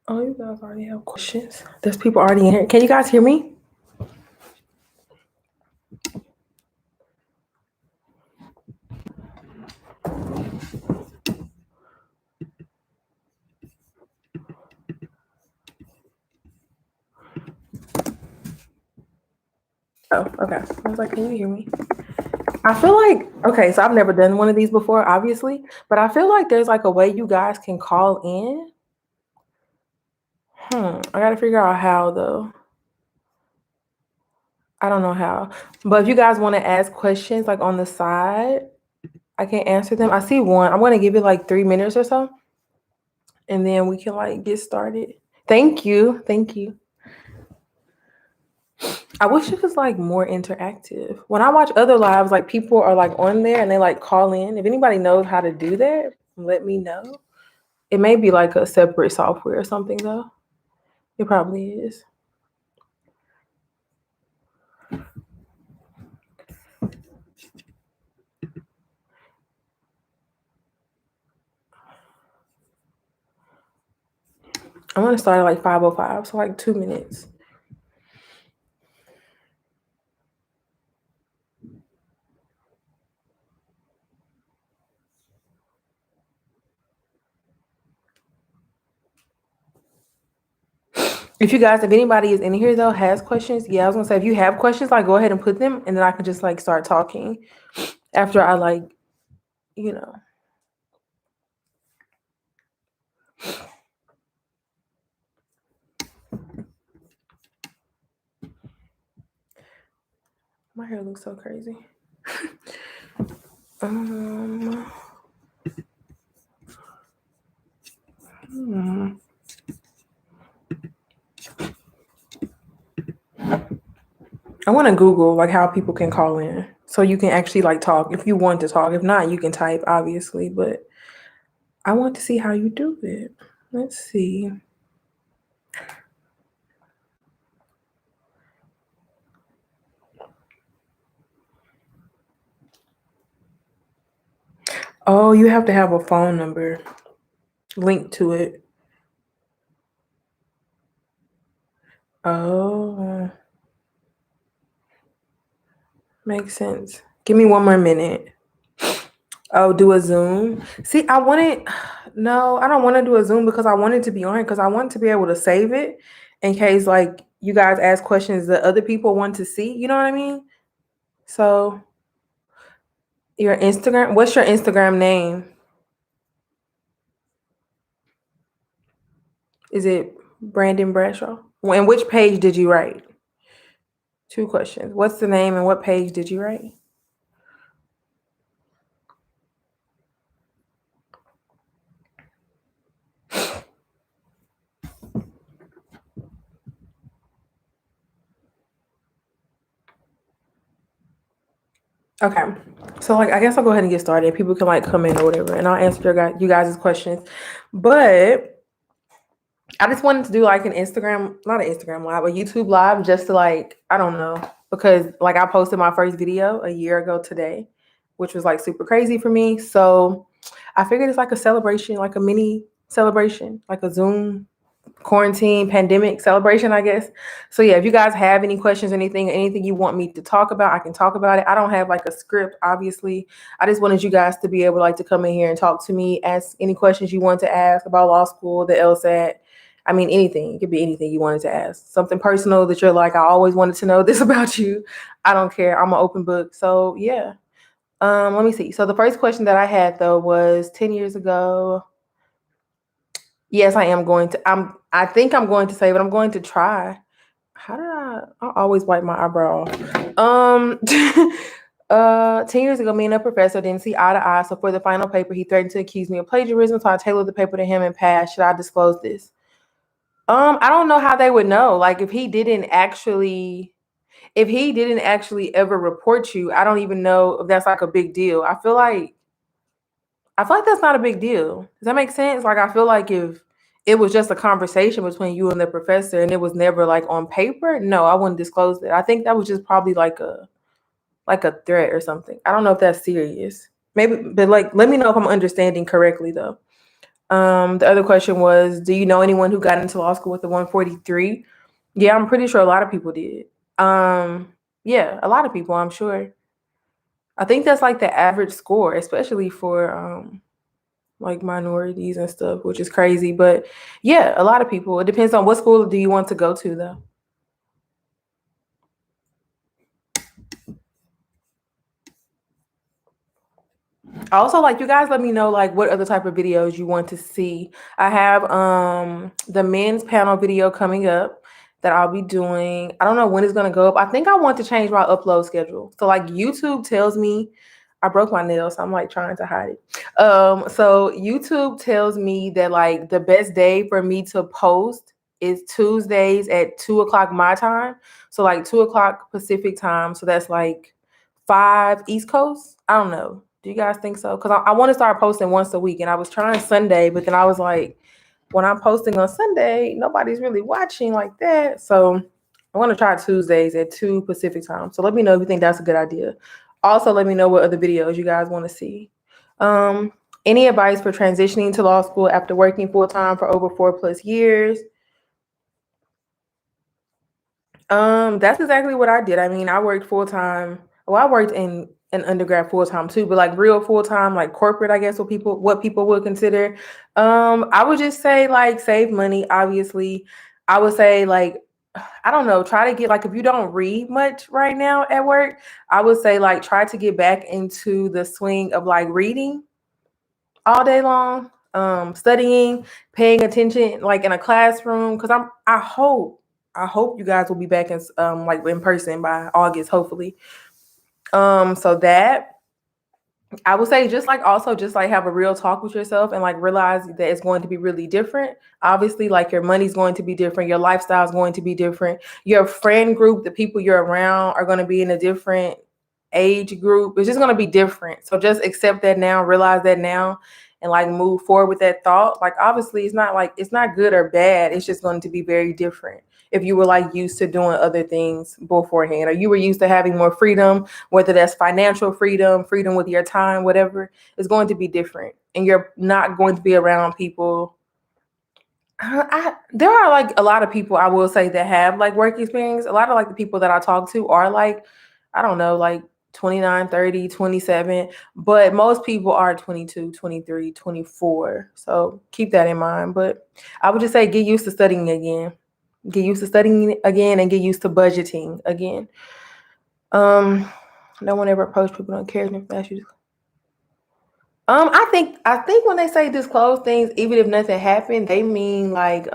Oh, you guys already have questions. There's people already in here. Can you guys hear me? Oh, okay. I was like, can you hear me? I feel like, okay, so I've never done one of these before, obviously, but I feel like there's like a way you guys can call in. I gotta figure out how though. I don't know how. But if you guys want to ask questions like on the side, I can answer them. I see one. I'm gonna give it like 3 minutes or so. And then we can like get started. Thank you. Thank you. I wish it was like more interactive. When I watch other lives, like people are like on there and they like call in. If anybody knows how to do that, let me know. It may be like a separate software or something though. It probably is. I'm gonna start at like 5:05, so like 2 minutes. If anybody is in here though, has questions, yeah, I was gonna say if you have questions, like go ahead and put them, and then I can just like start talking after I like, you know. My hair looks so crazy. I want to Google like how people can call in so you can actually like talk if you want to talk. If not, you can type, obviously, but I want to see how you do it. Let's see. Oh, you have to have a phone number linked to it. Oh, makes sense. Give me 1 more minute. Oh, do a Zoom. See, no, I don't want to do a Zoom because I want it to be on because I want to be able to save it in case like you guys ask questions that other people want to see. You know what I mean? So your Instagram, what's your Instagram name? Is it Brandon Bradshaw? And which page did you write? 2 questions. What's the name and what page did you write? Okay. So like I guess I'll go ahead and get started. People can like come in or whatever and I'll answer you guys' questions. But I just wanted to do like not an Instagram live, a YouTube live just to like, I don't know, because like I posted my first video a year ago today, which was like super crazy for me. So I figured it's like a celebration, like a mini celebration, like a Zoom quarantine pandemic celebration, I guess. So yeah, if you guys have any questions, anything you want me to talk about, I can talk about it. I don't have like a script, obviously. I just wanted you guys to be able like to come in here and talk to me, ask any questions you want to ask about law school, the LSAT. I mean, anything. It could be anything you wanted to ask. Something personal that you're like, I always wanted to know this about you. I don't care. I'm an open book. So yeah. Let me see. So the first question that I had though was 10 years ago. Yes, I am going to. I think I'm going to say, but I'm going to try. How did I always wipe my eyebrow off. 10 years ago, me and a professor didn't see eye to eye. So for the final paper, he threatened to accuse me of plagiarism. So I tailored the paper to him and passed. Should I disclose this? I don't know how they would know. Like if he didn't actually ever report you, I don't even know if that's like a big deal. I feel like that's not a big deal. Does that make sense? Like I feel like if it was just a conversation between you and the professor and it was never like on paper, no, I wouldn't disclose that. I think that was just probably like a threat or something. I don't know if that's serious. Maybe, but like let me know if I'm understanding correctly though. The other question was, do you know anyone who got into law school with a 143? Yeah, I'm pretty sure a lot of people did. Yeah, a lot of people, I'm sure. I think that's like the average score, especially for like minorities and stuff, which is crazy. But yeah, a lot of people. It depends on what school do you want to go to, though. Also, like, you guys let me know like what other type of videos you want to see. I have the men's panel video coming up that I'll be doing. I don't know when it's gonna go up. I think I want to change my upload schedule. So like YouTube tells me I broke my nail, so I'm like trying to hide it. So YouTube tells me that like the best day for me to post is Tuesdays at 2 o'clock my time. So like 2 o'clock Pacific time. So that's like 5 East Coast. I don't know. Do you guys think so? Because I want to start posting once a week, and I was trying Sunday, but then I was like, when I'm posting on Sunday, nobody's really watching like that. So I want to try Tuesdays at 2 Pacific time. So let me know if you think that's a good idea. Also, let me know what other videos you guys want to see. Um, any advice for transitioning to law school after working full time for over 4+ years? That's exactly what I did. I mean, I worked full time. Well, I worked in an undergrad full time too, but like real full time, like corporate, I guess what people would consider. I would just say like save money, obviously. I would say like I don't know, try to get like if you don't read much right now at work, I would say like try to get back into the swing of like reading all day long, studying, paying attention, like in a classroom. Because I hope you guys will be back in like in person by August, hopefully. So that I would say just like also just like have a real talk with yourself and like realize that it's going to be really different. Obviously, like your money's going to be different, your lifestyle is going to be different, your friend group, the people you're around are going to be in a different age group. It's just going to be different. So just accept that now, realize that now, and like move forward with that thought. Like obviously, it's not good or bad. It's just going to be very different if you were like used to doing other things beforehand, or you were used to having more freedom, whether that's financial freedom, freedom with your time, whatever, is going to be different. And you're not going to be around people. There are like a lot of people I will say that have like work experience. A lot of like the people that I talk to are like, I don't know, like 29, 30, 27, but most people are 22, 23, 24. So keep that in mind. But I would just say get used to studying again. Get used to studying again and get used to budgeting again. No one ever approached people don't care if that's you. I think when they say disclose things, even if nothing happened, they mean like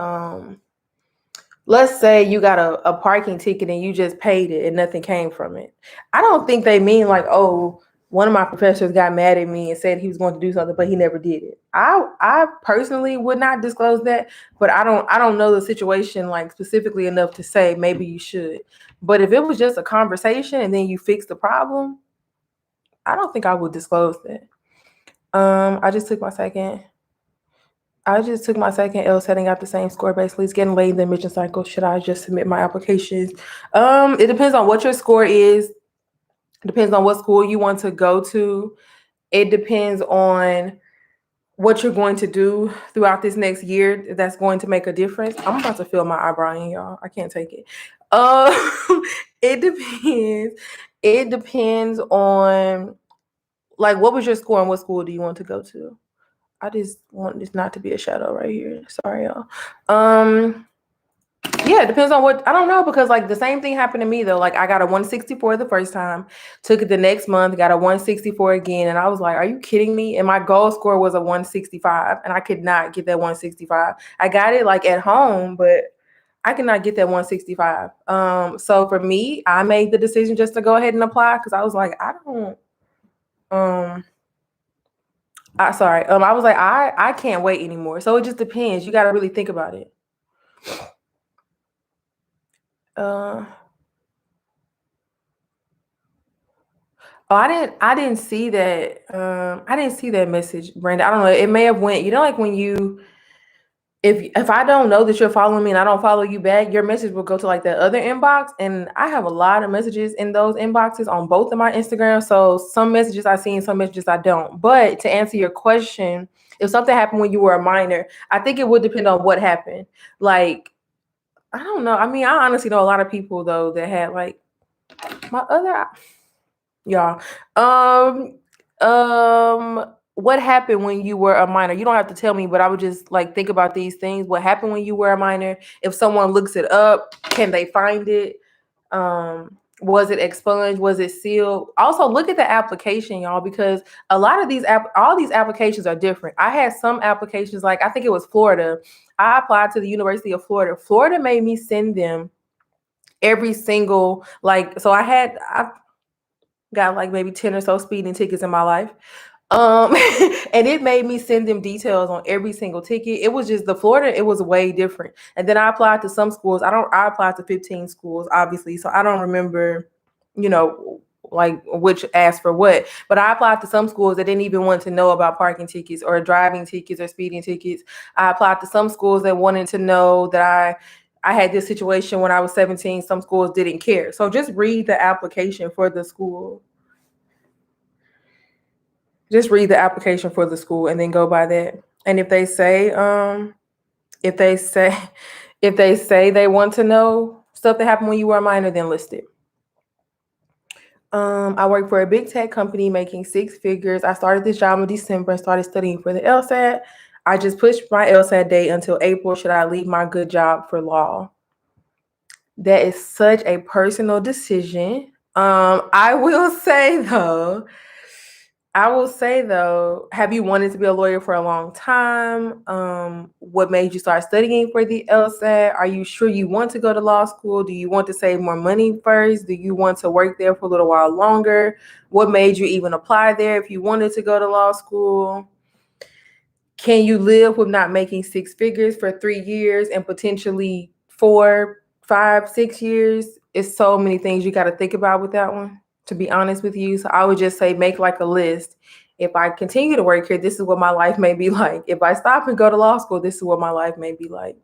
let's say you got a parking ticket and you just paid it and nothing came from it. I don't think they mean like, oh, one of my professors got mad at me and said he was going to do something, but he never did it. I personally would not disclose that, but I don't know the situation like specifically enough to say maybe you should. But if it was just a conversation and then you fix the problem, I don't think I would disclose that. I just took my second. I just took my second LSAT and got the same score. Basically, it's getting late in the admission cycle. Should I just submit my applications? It depends on what your score is. It depends on what school you want to go to. It depends on what you're going to do throughout this next year. That's going to make a difference. I'm about to feel my eyebrow in, y'all. I can't take it. It depends. It depends on like what was your score and what school do you want to go to? I just want this not to be a shadow right here. Sorry, y'all. Yeah, it depends on what I don't know because like the same thing happened to me though. Like I got a 164 the first time, took it the next month, got a 164 again, and I was like, "Are you kidding me?" And my goal score was a 165, and I could not get that 165. I got it like at home, but I could not get that 165. So for me, I made the decision just to go ahead and apply because I was like, I don't. Um, I was like, I can't wait anymore. So it just depends. You got to really think about it. Uh, oh, I didn't see that. I didn't see that message, Brenda. I don't know. It may have went. You know, like when you if I don't know that you're following me and I don't follow you back, your message will go to like that other inbox. And I have a lot of messages in those inboxes on both of my Instagrams. So some messages I see and some messages I don't. But to answer your question, if something happened when you were a minor, I think it would depend on what happened. Like, I don't know. I mean, I honestly know a lot of people though that had like my other y'all. What happened when you were a minor? You don't have to tell me, but I would just like think about these things. What happened when you were a minor? If someone looks it up, can they find it? Was it expunged? Was it sealed? Also, look at the application, y'all, because a lot of all these applications are different. I had some applications, like I think it was Florida. I applied to the University of Florida. Florida made me send them every single so I got like maybe 10 or so speeding tickets in my life. And it made me send them details on every single ticket. It was just the Florida, it was way different. And then I applied to some schools. I applied to 15 schools, obviously. So I don't remember, like which asked for what. But I applied to some schools that didn't even want to know about parking tickets or driving tickets or speeding tickets. I applied to some schools that wanted to know that I had this situation when I was 17. Some schools didn't care. So just read the application for the school. Just read the application for the school and then go by that. And if they say if they say if they say they want to know stuff that happened when you were a minor, then list it. I work for a big tech company making 6 figures. I started this job in December and started studying for the LSAT. I just pushed my LSAT date until April. Should I leave my good job for law? That is such a personal decision. I will say though, have you wanted to be a lawyer for a long time? What made you start studying for the LSAT? Are you sure you want to go to law school? Do you want to save more money first? Do you want to work there for a little while longer? What made you even apply there if you wanted to go to law school? Can you live with not making 6 figures for 3 years and potentially 4, 5, 6 years? It's so many things you got to think about with that one, to be honest with you. So I would just say make like a list. If I continue to work here, this is what my life may be like. If I stop and go to law school, this is what my life may be like.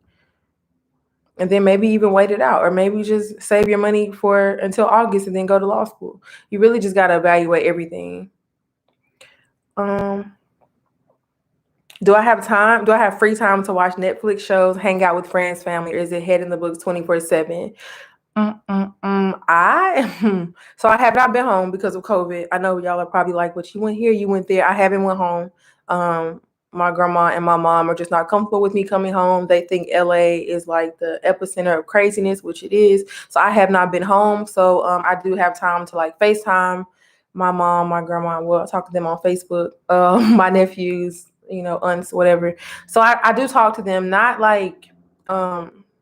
And then maybe even wait it out, or maybe just save your money for until August and then go to law school. You really just got to evaluate everything. Do I have time? Do I have free time to watch Netflix shows, hang out with friends, family, or is it head in the books 24/7? So I have not been home because of COVID. I know y'all are probably like, "What you went here, you went there." I haven't went home. My grandma and my mom are just not comfortable with me coming home. They think LA is like the epicenter of craziness, which it is. So I have not been home. So I do have time to like FaceTime my mom, my grandma. Well, talk to them on Facebook. My nephews, aunts, whatever. So I do talk to them, not like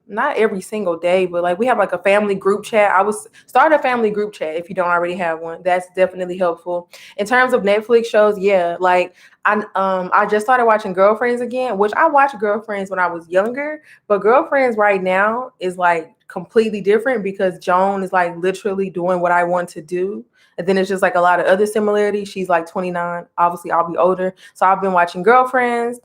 not every single day, but like we have like a family group chat. I was start a family group chat if you don't already have one. That's definitely helpful. In terms of Netflix shows, yeah, like I just started watching Girlfriends again, which I watched Girlfriends when I was younger, but Girlfriends right now is like completely different because Joan is like literally doing what I want to do. And then it's just like a lot of other similarities. She's like 29. Obviously, I'll be older. So I've been watching Girlfriends.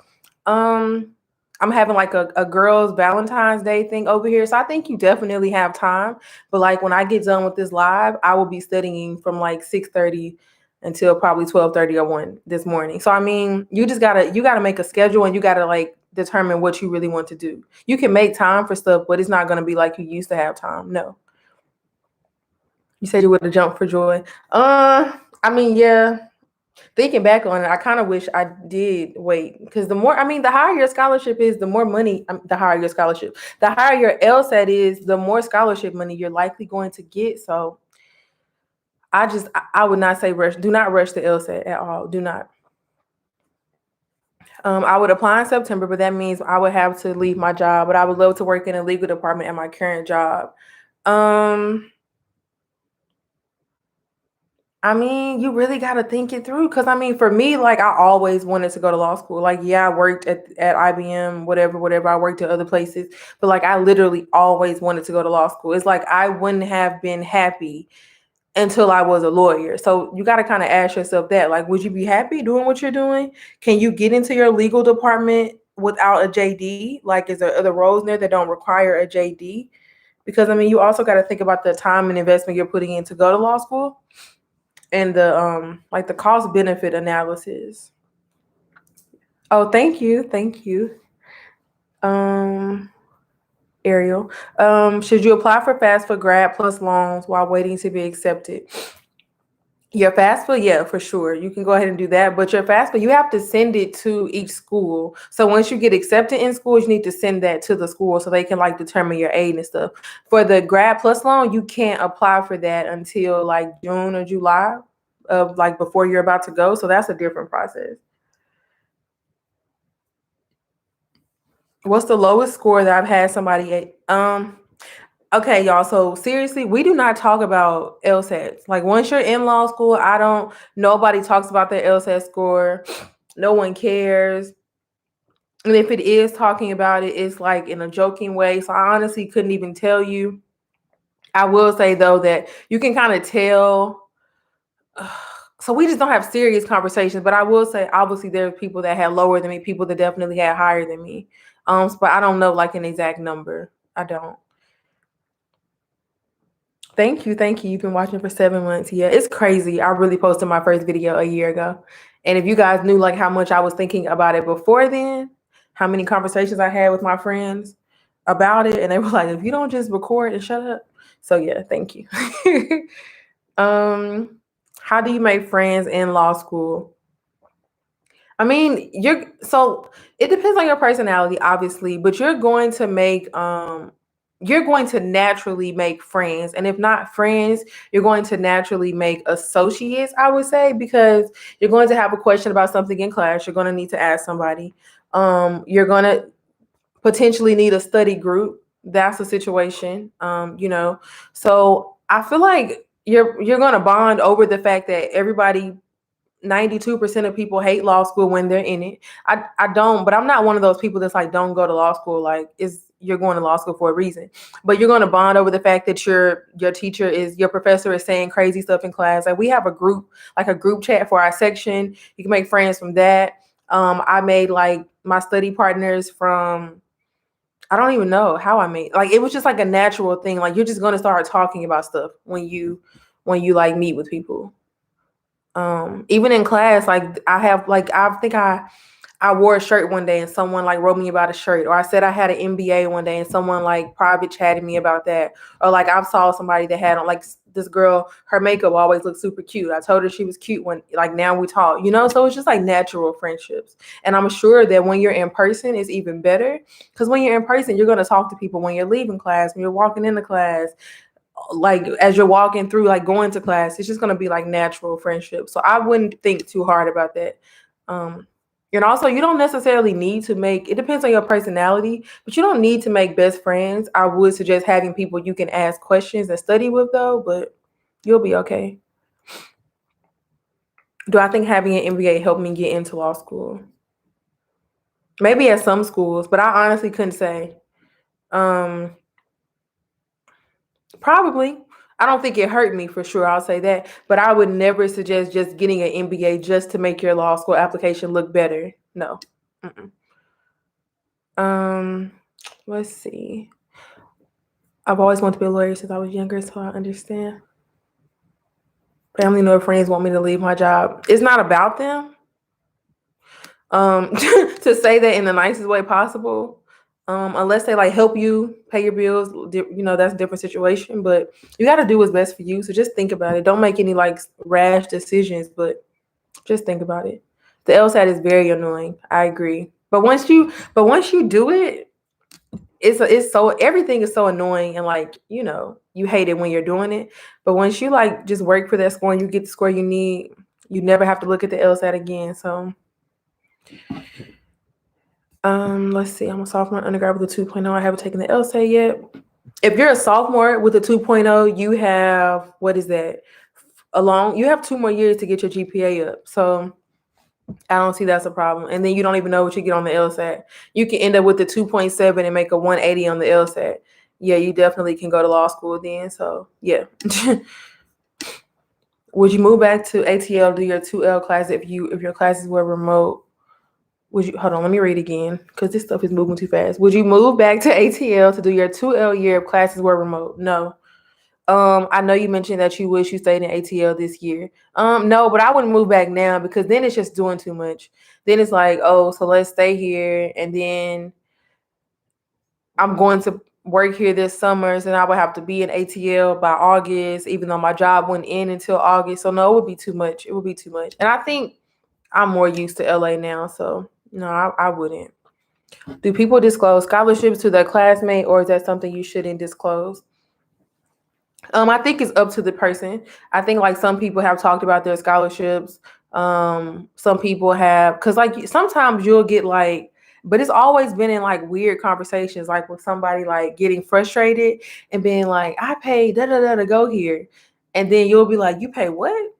I'm having like a girls' Valentine's Day thing over here. So I think you definitely have time. But like when I get done with this live, I will be studying from like 6:30 until probably 12:30 or 1 this morning. So I mean, you gotta make a schedule and you gotta like determine what you really want to do. You can make time for stuff, but it's not gonna be like you used to have time. No. You said you would have jumped for joy. I mean, yeah. Thinking back on it, I kind of wish I did wait because the higher your scholarship is, the more money. The higher your scholarship, the higher your LSAT is, the more scholarship money you're likely going to get. So, I would not say rush. Do not rush the LSAT at all. Do not. I would apply in September, but that means I would have to leave my job. But I would love to work in a legal department at my current job. I mean, you really got to think it through because for me, like I always wanted to go to law school. Like, yeah, I worked at IBM, whatever. I worked at other places, but like I literally always wanted to go to law school. It's like I wouldn't have been happy until I was a lawyer. So you got to kind of ask yourself that, like, would you be happy doing what you're doing? Can you get into your legal department without a JD? Like, is there other roles in there that don't require a JD? Because I mean, you also got to think about the time and investment you're putting in to go to law school, and the like the cost benefit analysis. Oh, thank you, thank you, Ariel. Should you apply for FAFSA grad plus loans while waiting to be accepted? Your FAFSA, yeah, for sure. You can go ahead and do that. But your FAFSA, you have to send it to each school. So once you get accepted in schools, you need to send that to the school so they can like determine your aid and stuff. For the grad plus loan, you can't apply for that until like June or July of like before you're about to go. So that's a different process. What's the lowest score that I've had somebody Okay, y'all. So seriously, we do not talk about LSATs. Like once you're in law school, nobody talks about their LSAT score. No one cares. And if it is talking about it, it's like in a joking way. So I honestly couldn't even tell you. I will say though that you can kind of tell. So we just don't have serious conversations. But I will say, obviously, there are people that had lower than me, people that definitely had higher than me. But I don't know like an exact number. I don't. Thank you. Thank you. You've been watching for 7 months. Yeah, it's crazy. I really posted my first video a year ago. And if you guys knew like how much I was thinking about it before then, how many conversations I had with my friends about it, and they were like, if you don't just record and shut up. So yeah, thank you. How do you make friends in law school? I mean, it depends on your personality, obviously, but you're going to naturally make friends. And if not friends, you're going to naturally make associates, I would say, because you're going to have a question about something in class. You're going to need to ask somebody. You're going to potentially need a study group. That's a situation, So I feel like you're going to bond over the fact that 92% of people hate law school when they're in it. I don't, but I'm not one of those people that's like, don't go to law school. Like you're going to law school for a reason, but you're going to bond over the fact that your professor is saying crazy stuff in class. Like we have a group chat for our section. You can make friends from that. I made like my study partners from, I don't even know how I made, like, it was just like a natural thing. Like you're just going to start talking about stuff when you like meet with people. Even in class, like I wore a shirt one day and someone like wrote me about a shirt, or I said I had an MBA one day and someone like private chatted me about that, or like I saw somebody that had on like this girl, her makeup always looked super cute. I told her she was cute when like now we talk, so it's just like natural friendships. And I'm sure that when you're in person, it's even better because when you're in person, you're going to talk to people when you're leaving class, when you're walking into class, like as you're walking through, like going to class. It's just going to be like natural friendship. So I wouldn't think too hard about that. And also you don't necessarily need to it depends on your personality, but you don't need to make best friends. I would suggest having people you can ask questions and study with though, but you'll be okay. Do I think having an MBA helped me get into law school? Maybe at some schools, but I honestly couldn't say. Probably. I don't think it hurt me for sure. I'll say that. But I would never suggest just getting an MBA just to make your law school application look better. No. Let's see. I've always wanted to be a lawyer since I was younger, so I understand. Family nor friends want me to leave my job. It's not about them. To say that in the nicest way possible. Unless they like help you pay your bills, that's a different situation, but you got to do what's best for you. So just think about it. Don't make any like rash decisions, but just think about it. The LSAT is very annoying. I agree. But once you do it, everything is so annoying, and like, you hate it when you're doing it. But once you like just work for that score and you get the score you need, you never have to look at the LSAT again. So let's see. I'm a sophomore undergrad with a 2.0. I haven't taken the LSAT yet. If you're a sophomore with a 2.0, you have, what is that? You have 2 more years to get your GPA up. So I don't see that's a problem. And then you don't even know what you get on the LSAT. You can end up with the 2.7 and make a 180 on the LSAT. Yeah, you definitely can go to law school then. So yeah. Would you move back to ATL, do your 2L class if your classes were remote? hold on, let me read again because this stuff is moving too fast. Would you move back to ATL to do your 2L year if classes were remote? No. I know you mentioned that you wish you stayed in ATL this year. No, but I wouldn't move back now because then it's just doing too much. Then it's like, oh, so let's stay here, and then I'm going to work here this summer, and I would have to be in ATL by August, even though my job wouldn't end until August. So no, it would be too much. It would be too much. And I think I'm more used to LA now, so no, I wouldn't. Do people disclose scholarships to their classmate, or is that something you shouldn't disclose? I think it's up to the person. I think like some people have talked about their scholarships. Some people have, because like sometimes you'll get like, but it's always been in like weird conversations, like with somebody like getting frustrated and being like, I paid da da da to go here. And then you'll be like, you pay what?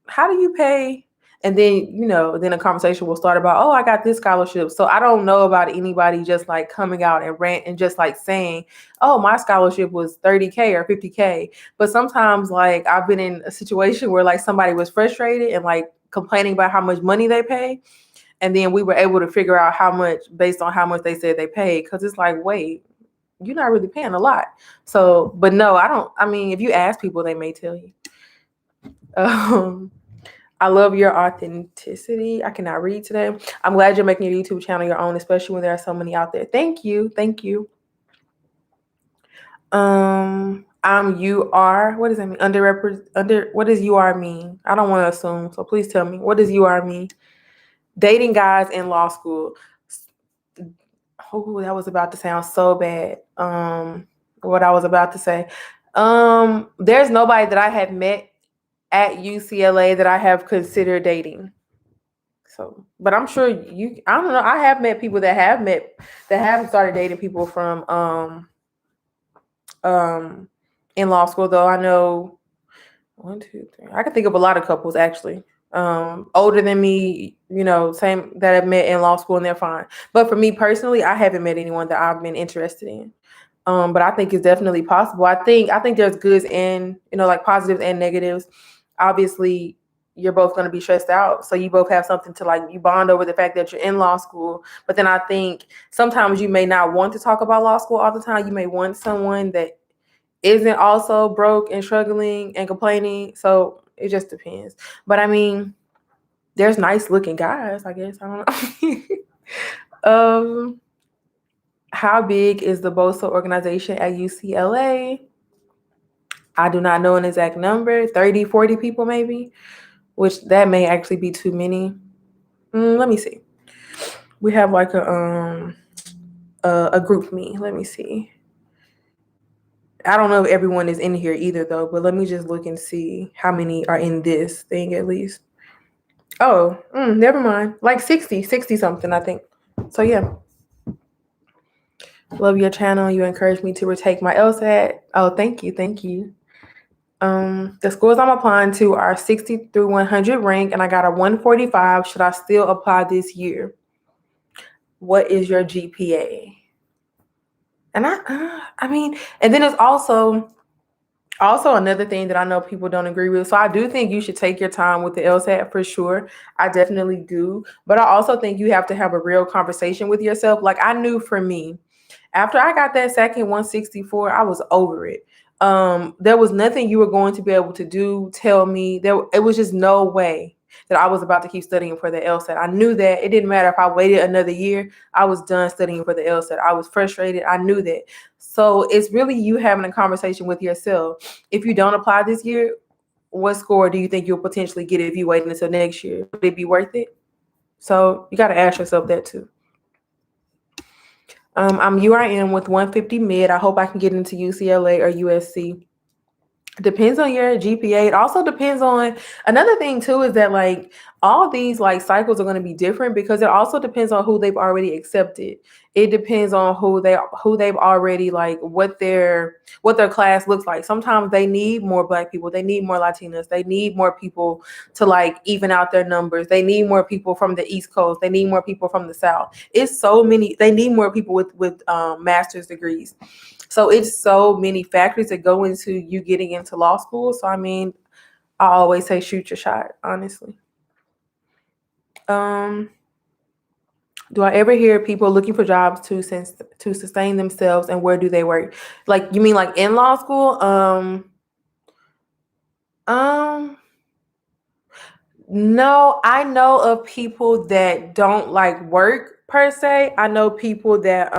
How do you pay? And then, then a conversation will start about, oh, I got this scholarship. So I don't know about anybody just like coming out and rant and just like saying, oh, my scholarship was 30K or 50K. But sometimes like I've been in a situation where like somebody was frustrated and like complaining about how much money they pay. And then we were able to figure out how much based on how much they said they paid. Cause it's like, wait, you're not really paying a lot. So, but no, I mean, if you ask people, they may tell you. I love your authenticity. I cannot read today. I'm glad you're making your YouTube channel your own, especially when there are so many out there. Thank you. Thank you. You are. What does that mean? What does you are mean? I don't want to assume. So please tell me. What does you are mean? Dating guys in law school. Oh, that was about to sound so bad. What I was about to say. There's nobody that I have met at UCLA that I have considered dating. So, but I'm sure I don't know. I have met people that have started dating people from in law school, though. I know 1, 2, 3. I can think of a lot of couples actually. Older than me, same that I've met in law school, and they're fine. But for me personally, I haven't met anyone that I've been interested in. But I think it's definitely possible. I think there's goods and like positives and negatives. Obviously, you're both going to be stressed out, so you both have something to like. You bond over the fact that you're in law school. But then I think sometimes you may not want to talk about law school all the time. You may want someone that isn't also broke and struggling and complaining. So it just depends. But I mean, there's nice looking guys, I guess. I don't know. How big is the BOSA organization at UCLA? I do not know an exact number, 30, 40 people maybe, which that may actually be too many. Let me see. We have like a group me. Let me see. I don't know if everyone is in here either though, but let me just look and see how many are in this thing at least. Oh, never mind. Like 60 something, I think. So yeah. Love your channel. You encouraged me to retake my LSAT. Oh, thank you. Thank you. The schools I'm applying to are 60 through 100 rank, and I got a 145. Should I still apply this year? What is your GPA? And I mean, and then it's also another thing that I know people don't agree with. So I do think you should take your time with the LSAT for sure. I definitely do. But I also think you have to have a real conversation with yourself. Like I knew for me, after I got that second 164, I was over it. There was nothing you were going to be able to tell me. It was just no way that I was about to keep studying for the LSAT. I knew that it didn't matter if I waited another year. I was done studying for the LSAT. I was frustrated. I knew that. So it's really you having a conversation with yourself. If you don't apply this year, what score do you think you'll potentially get if you wait until next year? Would it be worth it? So you got to ask yourself that too. I'm URM with 150 mid. I hope I can get into UCLA or USC. Depends on your GPA. It also depends on another thing too, is that like all these like cycles are going to be different because it also depends on who they've already accepted. It depends on who they've already like what their class looks like. Sometimes they need more Black people, they need more Latinas, they need more people to like even out their numbers. They need more people from the East Coast, they need more people from the South. It's so many, they need more people with master's degrees. So it's so many factors that go into you getting into law school. So I mean, I always say shoot your shot, honestly. Do I ever hear people looking for jobs to sustain themselves, and where do they work? Like, you mean like in law school? Um, no, I know of people that don't like work per se. I know people that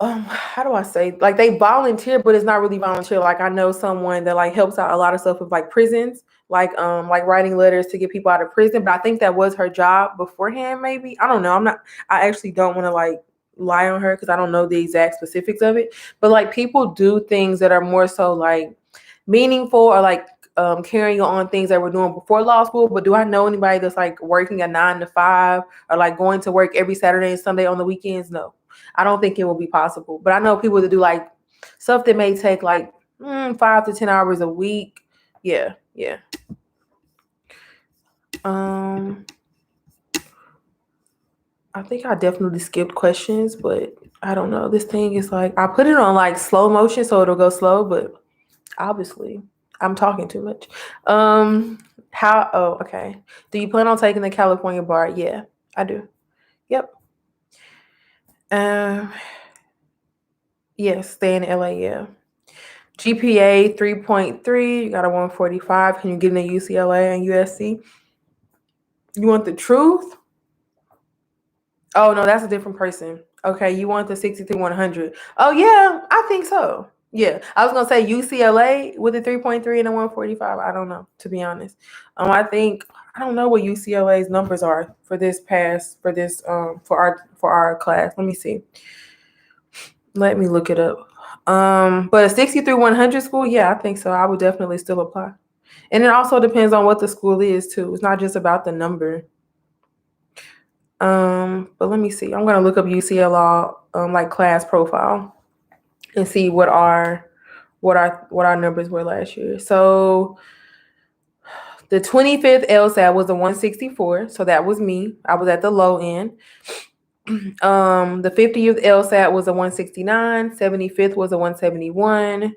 how do I say, like, they volunteer, but it's not really volunteer. Like, I know someone that like helps out a lot of stuff with like prisons, like writing letters to get people out of prison. But I think that was her job beforehand, maybe. I don't know. I actually don't want to like lie on her because I don't know the exact specifics of it. But like, people do things that are more so like meaningful, or like carrying on things that we're doing before law school. But do I know anybody that's like working a 9 to 5, or like going to work every Saturday and Sunday on the weekends? No, I don't think it will be possible. But I know people that do like stuff that may take like 5 to 10 hours a week. Yeah. I think I definitely skipped questions, but I don't know. This thing is like, I put it on like slow motion so it'll go slow, but obviously I'm talking too much. Okay. Do you plan on taking the California bar? Yeah, I do. Yep. Yes, stay in LA, yeah. GPA 3.3, you got a 145. Can you get into UCLA and USC? You want the truth? Oh no, that's a different person. Okay, you want the 63-100. Oh yeah, I think so. Yeah, I was gonna say UCLA with a 3.3 and a 145. I don't know, to be honest. I think I don't know what UCLA's numbers are for this for our class. Let me see. Let me look it up. But a 63-100 school, yeah, I think so. I would definitely still apply. And it also depends on what the school is too. It's not just about the number. But let me see. I'm gonna look up UCLA like class profile and see what our numbers were last year. So the 25th LSAT was a 164, so that was me. I was at the low end. The 50th LSAT was a 169, 75th was a 171,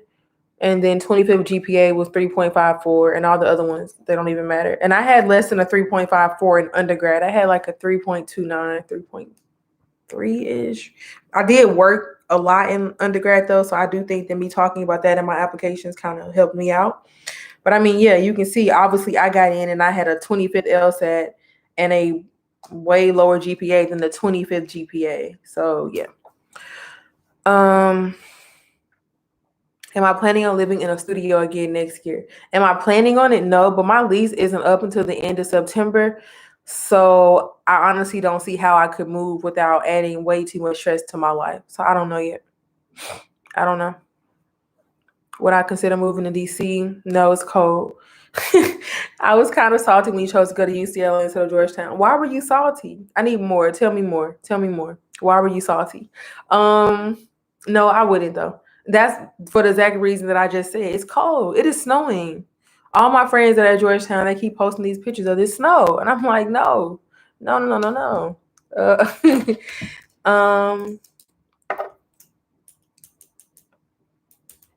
and then 25th GPA was 3.54, and all the other ones, they don't even matter. And I had less than a 3.54 in undergrad. I had like a 3.29, 3.3-ish. I did work a lot in undergrad though, so I do think that me talking about that in my applications kind of helped me out. But I mean, yeah, you can see obviously I got in and I had a 25th LSAT and a way lower GPA than the 25th GPA. So yeah. Am I planning on living in a studio again next year? Am I planning on it? No, but my lease isn't up until the end of September. So I honestly don't see how I could move without adding way too much stress to my life. So I don't know yet. I don't know. Would I consider moving to DC? No, it's cold. I was kind of salty when you chose to go to UCLA instead of Georgetown. Why were you salty? I need more. Tell me more. Why were you salty? No, I wouldn't though. That's for the exact reason that I just said. It's cold. It is snowing. All my friends that are at Georgetown, they keep posting these pictures of this snow, and I'm like, no.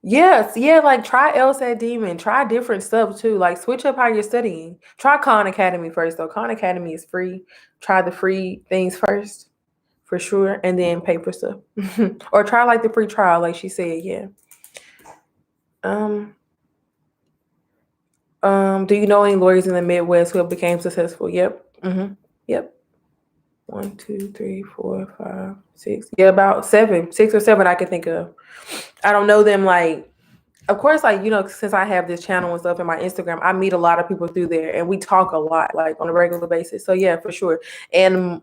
Yes, yeah, like try LSAT Demon, try different stuff too. Like switch up how you're studying. Try Khan Academy first though. Khan Academy is free. Try the free things first for sure, and then pay for stuff. Or try like the free trial, like she said, yeah. Do you know any lawyers in the Midwest who have became successful? Yep. Yep. 1, 2, 3, 4, 5, 6. Yeah, about 7, 6 or 7 I can think of. I don't know them like, of course, like, since I have this channel and stuff in my Instagram, I meet a lot of people through there and we talk a lot, like on a regular basis. So yeah, for sure. And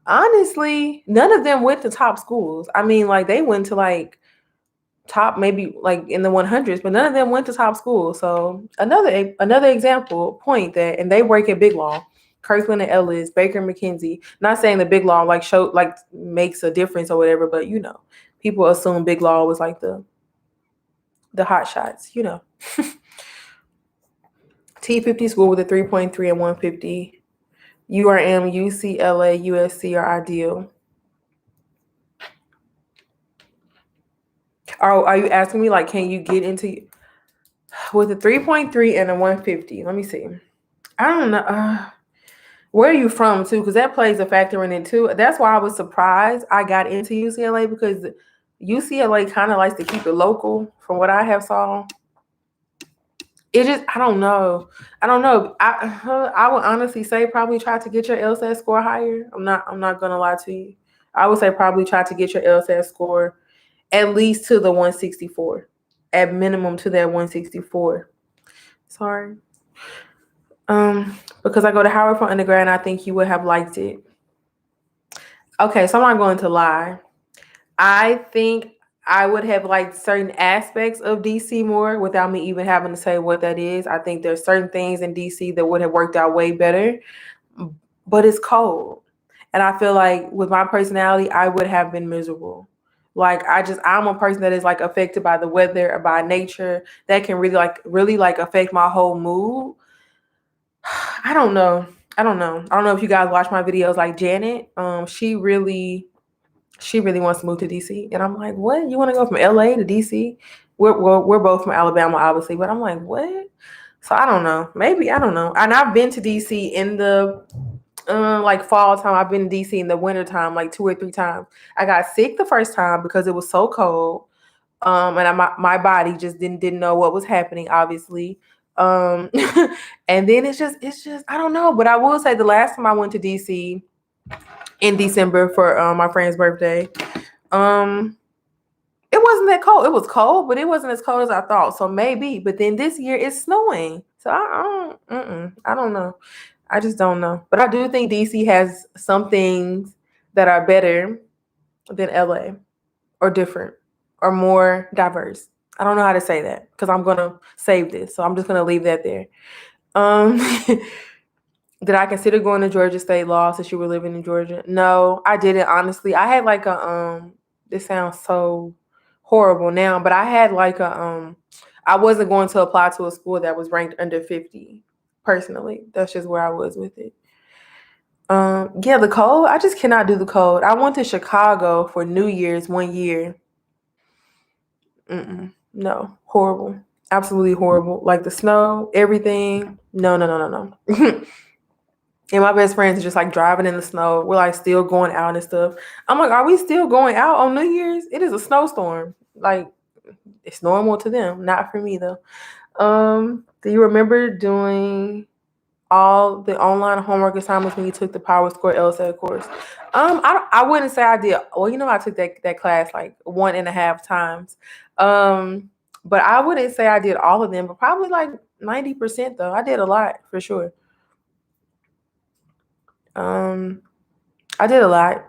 honestly, none of them went to top schools. I mean, like they went to like top, maybe like in the 100s, but none of them went to top school. So another example point that, and they work at Big Law, Kirkland and Ellis, Baker McKenzie. Not saying the Big Law like makes a difference or whatever, but people assume Big Law was like the hot shots, T50 school with a 3.3 and 150. URM, UCLA, USC are ideal. Are you asking me like, can you get into with a 3.3 and a 150? Let me see. I don't know. Where are you from too? Because that plays a factor in it too. That's why I was surprised I got into UCLA, because UCLA kind of likes to keep it local from what I have saw. It just, I don't know. I would honestly say probably try to get your LSAT score higher. I'm not gonna lie to you. I would say probably try to get your LSAT score at least to the 164. At minimum to that 164. Sorry. Because I go to Howard for undergrad and I think you would have liked it. Okay, so I'm not going to lie. I think I would have liked certain aspects of DC more without me even having to say what that is. I think there's certain things in DC that would have worked out way better, but it's cold. And I feel like with my personality, I would have been miserable. Like I'm a person that is like affected by the weather or by nature that can really affect my whole mood. I don't know. I don't know if you guys watch my videos like Janet. She really wants to move to DC. And I'm like, what? You want to go from LA to DC? We're both from Alabama, obviously, but I'm like, what? So I don't know. Maybe, I don't know. And I've been to DC in the like fall time. I've been to DC in the winter time, like 2 or 3 times. I got sick the first time because it was so cold. And my body just didn't know what was happening, obviously. And then it's just I don't know. But I will say the last time I went to DC in December for my friend's birthday, it wasn't that cold. It was cold, but it wasn't as cold as I thought. So maybe. But then this year it's snowing. So I don't know. I just don't know. But I do think DC has some things that are better than LA, or different, or more diverse. I don't know how to say that because I'm gonna save this. So I'm just gonna leave that there. Did I consider going to Georgia State Law since you were living in Georgia? No, I didn't, honestly. I had like a this sounds so horrible now, but I had like a I wasn't going to apply to a school that was ranked under 50 personally. That's just where I was with it. Yeah, the cold. I just cannot do the cold. I went to Chicago for New Year's one year. No, horrible. Absolutely horrible. Like the snow, everything. No, no, no, no, no. And my best friends are just like driving in the snow. We're like still going out and stuff. I'm like, are we still going out on New Year's? It is a snowstorm. Like, it's normal to them, not for me though. Do you remember doing all the online homework assignments when you took the Power Score LSAT course? I wouldn't say I did. Well, I took that class like 1.5 times. But I wouldn't say I did all of them, but probably like 90% though. I did a lot for sure. I did a lot.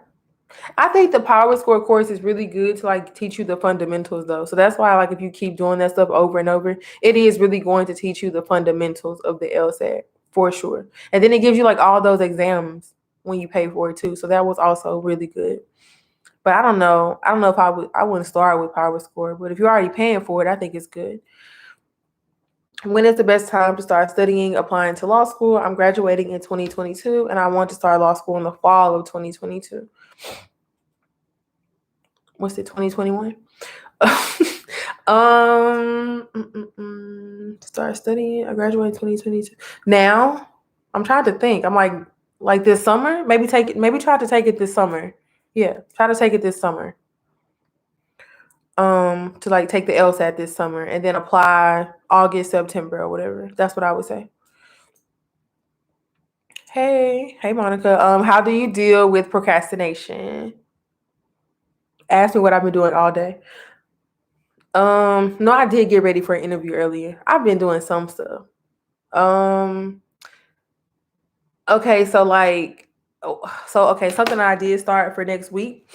I think the Power Score course is really good to like teach you the fundamentals though. So that's why like if you keep doing that stuff over and over, it is really going to teach you the fundamentals of the LSAT for sure. And then it gives you like all those exams when you pay for it too. So that was also really good. But I don't know. I don't know if I wouldn't start with Power Score, but if you're already paying for it, I think it's good. When is the best time to start studying, applying to law school? I'm graduating in 2022 and I want to start law school in the fall of 2022. What's it, 2021? Start studying. I graduated in 2022. Now, I'm trying to think. I'm like this summer? Maybe try to take it this summer. Yeah, try to take it this summer. To like take the LSAT this summer and then apply August, September, or whatever. That's what I would say. Hey, Monica. How do you deal with procrastination? Ask me what I've been doing all day. No, I did get ready for an interview earlier. I've been doing some stuff. Okay, so something I did start for next week.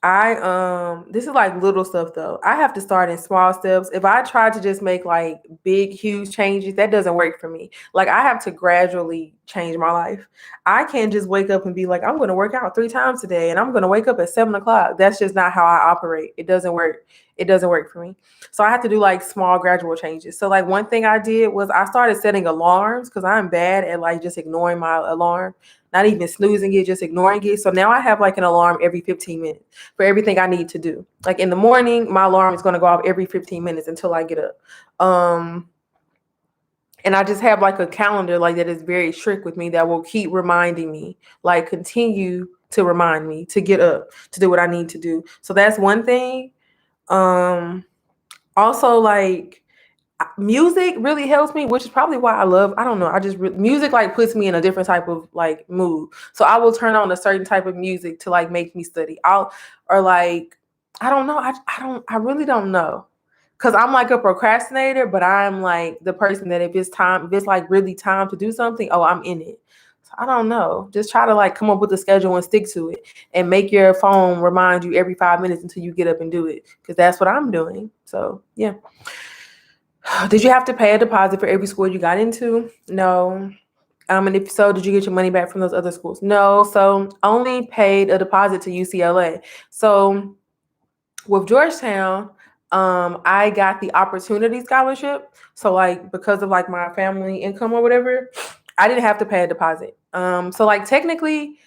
This is like little stuff though. I have to start in small steps. If I try to just make like big, huge changes, that doesn't work for me. Like I have to gradually change my life. I can't just wake up and be like, I'm going to work out 3 times today and I'm going to wake up at 7 o'clock. That's just not how I operate. It doesn't work. It doesn't work for me. So I have to do like small gradual changes. So like one thing I did was I started setting alarms because I'm bad at like just ignoring my alarm. Not even snoozing it, just ignoring it. So now I have like an alarm every 15 minutes for everything I need to do. Like in the morning, my alarm is going to go off every 15 minutes until I get up. And I just have like a calendar like that is very strict with me that will keep reminding me, like continue to remind me to get up, to do what I need to do. So that's one thing. Also like music really helps me, which is probably why I don't know, music like puts me in a different type of like mood. So I will turn on a certain type of music to like make me study. Or like, I don't know. I really don't know. Cause I'm like a procrastinator, but I'm like the person that if it's like really time to do something, oh, I'm in it. So I don't know. Just try to like come up with a schedule and stick to it and make your phone remind you every 5 minutes until you get up and do it. Cause that's what I'm doing. So yeah. Did you have to pay a deposit for every school you got into? No. And if so, did you get your money back from those other schools? No. So only paid a deposit to UCLA. So with Georgetown, I got the opportunity scholarship. So like because of like my family income or whatever, I didn't have to pay a deposit. So like technically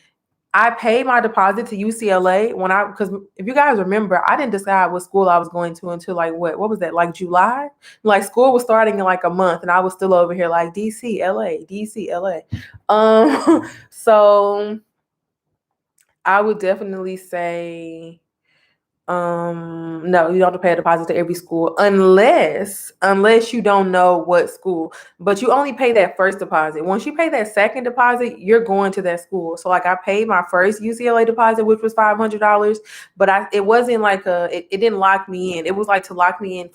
I paid my deposit to UCLA because if you guys remember, I didn't decide what school I was going to until like what was that, like July? Like school was starting in like a month and I was still over here like DCLA. So I would definitely say no, you don't have to pay a deposit to every school unless you don't know what school, but you only pay that first deposit. Once you pay that second deposit, you're going to that school. So like I paid my first UCLA deposit, which was $500, but it wasn't like it didn't lock me in. It was like to lock me in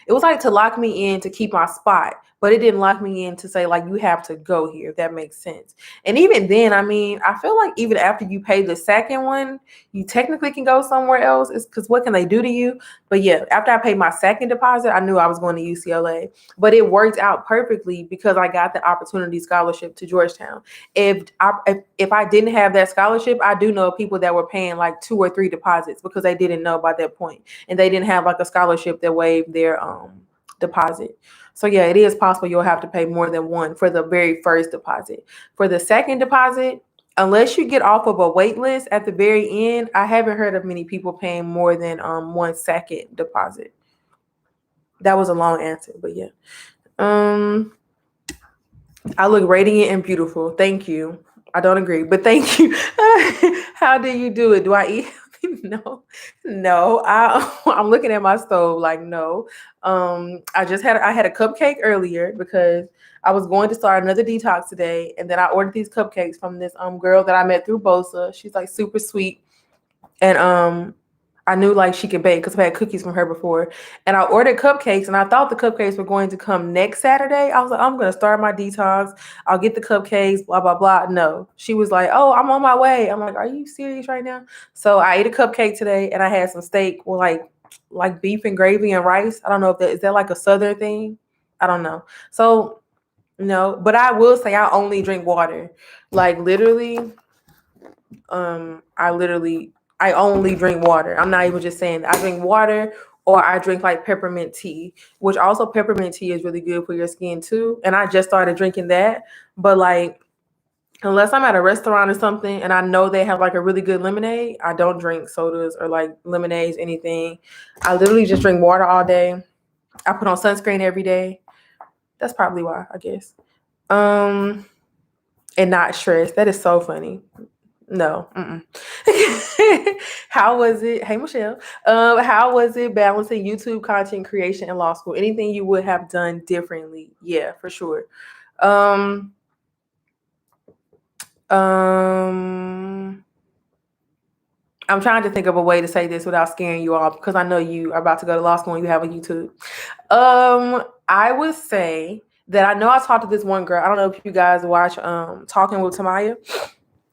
it was like to lock me in to keep my spot, but it didn't lock me in to say like you have to go here, if that makes sense. And even then, I mean, I feel like even after you pay the second one, you technically can go somewhere else. It's because what can they do to you? But yeah, after I paid my second deposit, I knew I was going to UCLA. But it worked out perfectly because I got the opportunity scholarship to Georgetown. If I didn't have that scholarship, I do know people that were paying like 2 or 3 deposits because they didn't know by that point, and they didn't have like a scholarship that waived their deposit. So yeah, it is possible you'll have to pay more than one for the very first deposit. For the second deposit, unless you get off of a wait list at the very end, I haven't heard of many people paying more than 1 second deposit. That was a long answer, but yeah. I look radiant and beautiful. Thank you. I don't agree, but thank you. How do you do it? Do I eat? No. I'm looking at my stove like no. I had a cupcake earlier because I was going to start another detox today, and then I ordered these cupcakes from this girl that I met through Bosa. She's like super sweet, and I knew like she could bake because I've had cookies from her before. And I ordered cupcakes and I thought the cupcakes were going to come next Saturday. I was like, I'm going to start my detox. I'll get the cupcakes, blah, blah, blah. No, she was like, oh, I'm on my way. I'm like, are you serious right now? So I ate a cupcake today and I had some steak with like beef and gravy and rice. I don't know is that like a Southern thing? I don't know. So no, but I will say I only drink water. Like literally, I only drink water. I'm not even just saying I drink water, or I drink like peppermint tea, which also peppermint tea is really good for your skin too. And I just started drinking that. But like, unless I'm at a restaurant or something and I know they have like a really good lemonade, I don't drink sodas or like lemonades, anything. I literally just drink water all day. I put on sunscreen every day. That's probably why, I guess. And not stressed. That is so funny. No. How was it? Hey, Michelle. How was it balancing YouTube content creation and law school? Anything you would have done differently? Yeah, for sure. I'm trying to think of a way to say this without scaring you off because I know you are about to go to law school and you have a YouTube. I would say that I know I talked to this one girl. I don't know if you guys watch Talking with Tamaya.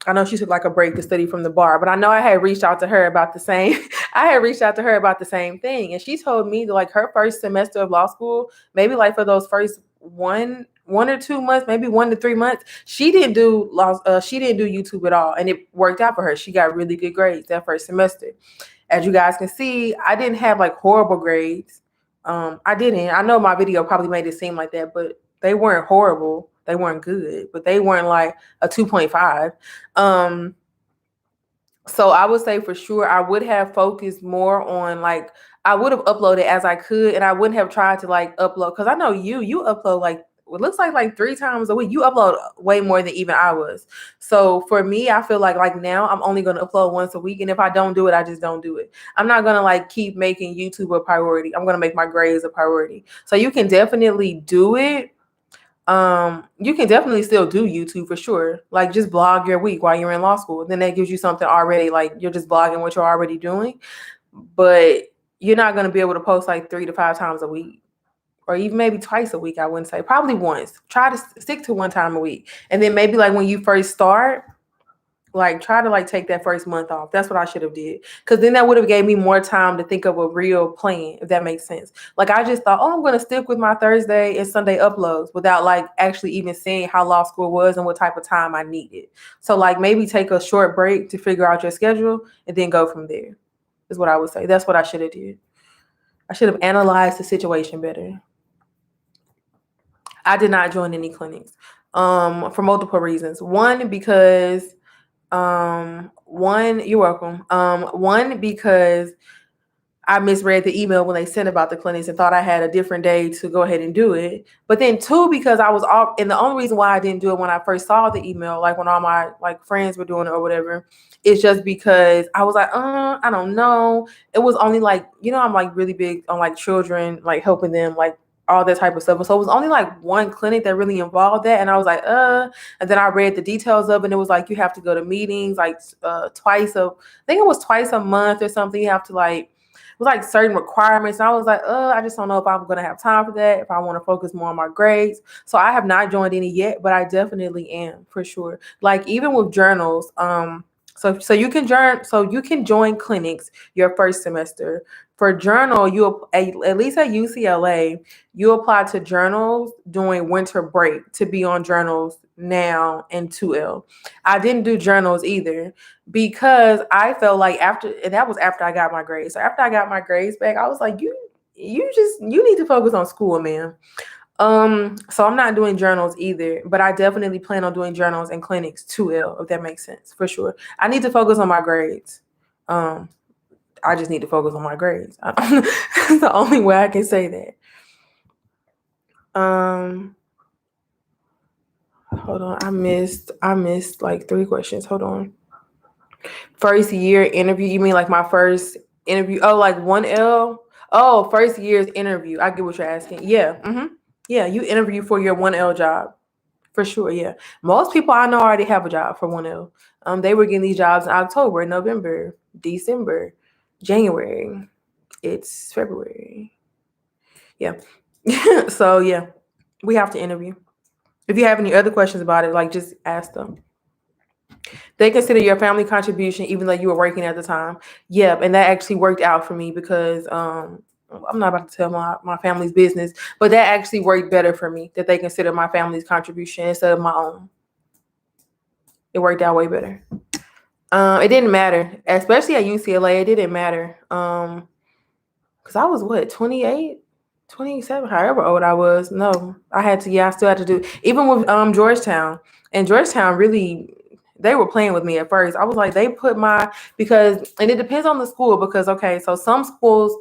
I know she took like a break to study from the bar, but I know I had reached out to her about the same. I had reached out to her about the same thing, and she told me that like her first semester of law school, maybe like for those first one or 2 months, maybe 1 to 3 months, she didn't do YouTube at all, and it worked out for her. She got really good grades that first semester. As you guys can see, I didn't have like horrible grades. I didn't. I know my video probably made it seem like that, but they weren't horrible. They weren't good, but they weren't like a 2.5. So I would say for sure I would have focused more on like I would have uploaded as I could, and I wouldn't have tried to like upload because I know you upload like it looks like 3 times a week. You upload way more than even I was. So for me, I feel like now I'm only gonna upload once a week, and if I don't do it, I just don't do it. I'm not gonna like keep making YouTube a priority. I'm gonna make my grades a priority. So you can definitely do it. You can definitely still do YouTube for sure. Like just blog your week while you're in law school. Then that gives you something already, like you're just blogging what you're already doing. But you're not going to be able to post like 3 to 5 times a week or even maybe twice a week. I wouldn't say, probably once. Try to stick to 1 time a week. And then maybe like when you first start, like try to like take that first month off. That's what I should have did, because then that would have gave me more time to think of a real plan, if that makes sense. Like I just thought, oh, I'm going to stick with my Thursday and Sunday uploads without like actually even seeing how law school was and what type of time I needed. So like maybe take a short break to figure out your schedule and then go from there, is what I would say. That's what I should have did. I should have analyzed the situation better. I did not join any clinics for multiple reasons. One, because you're welcome. One, because I misread the email when they sent about the clinics and thought I had a different day to go ahead and do it. But then two, because I was all, and the only reason why I didn't do it when I first saw the email, like when all my like friends were doing it or whatever, is just because I was like, I don't know. It was only like, I'm like really big on like children, like helping them, like all that type of stuff. So it was only like one clinic that really involved that. And I was like, and then I read the details of it, and it was like, you have to go to meetings like I think it was twice a month or something. You have to like, it was like certain requirements. And I was like, I just don't know if I'm going to have time for that, if I want to focus more on my grades. So I have not joined any yet, but I definitely am for sure. Like even with journals, so you can join clinics your first semester. For journal, at least at UCLA, you apply to journals during winter break to be on journals now in 2L. I didn't do journals either because I felt like that was after I got my grades. So after I got my grades back, I was like, you need to focus on school, man. So I'm not doing journals either, but I definitely plan on doing journals and clinics 2L, if that makes sense, for sure. I need to focus on my grades. I just need to focus on my grades. That's the only way I can say that. Hold on. I missed like 3 questions. Hold on. First year interview. You mean like my first interview? Oh, like 1L? Oh, first year's interview. I get what you're asking. Yeah. Yeah, you interview for your 1L job. For sure, yeah. Most people I know already have a job for 1L. They were getting these jobs in October, November, December, January. It's February. Yeah. So yeah, we have to interview. If you have any other questions about it, like just ask them. They consider your family contribution even though you were working at the time. Yeah, and that actually worked out for me because I'm not about to tell my family's business, but that actually worked better for me, that they consider my family's contribution instead of my own. It worked out way better. It didn't matter, especially at UCLA. It didn't matter. Because I was 28, 27, however old I was. No, I still had to do, even with Georgetown. And Georgetown really, they were playing with me at first. I was like, and it depends on the school because, okay, so some schools,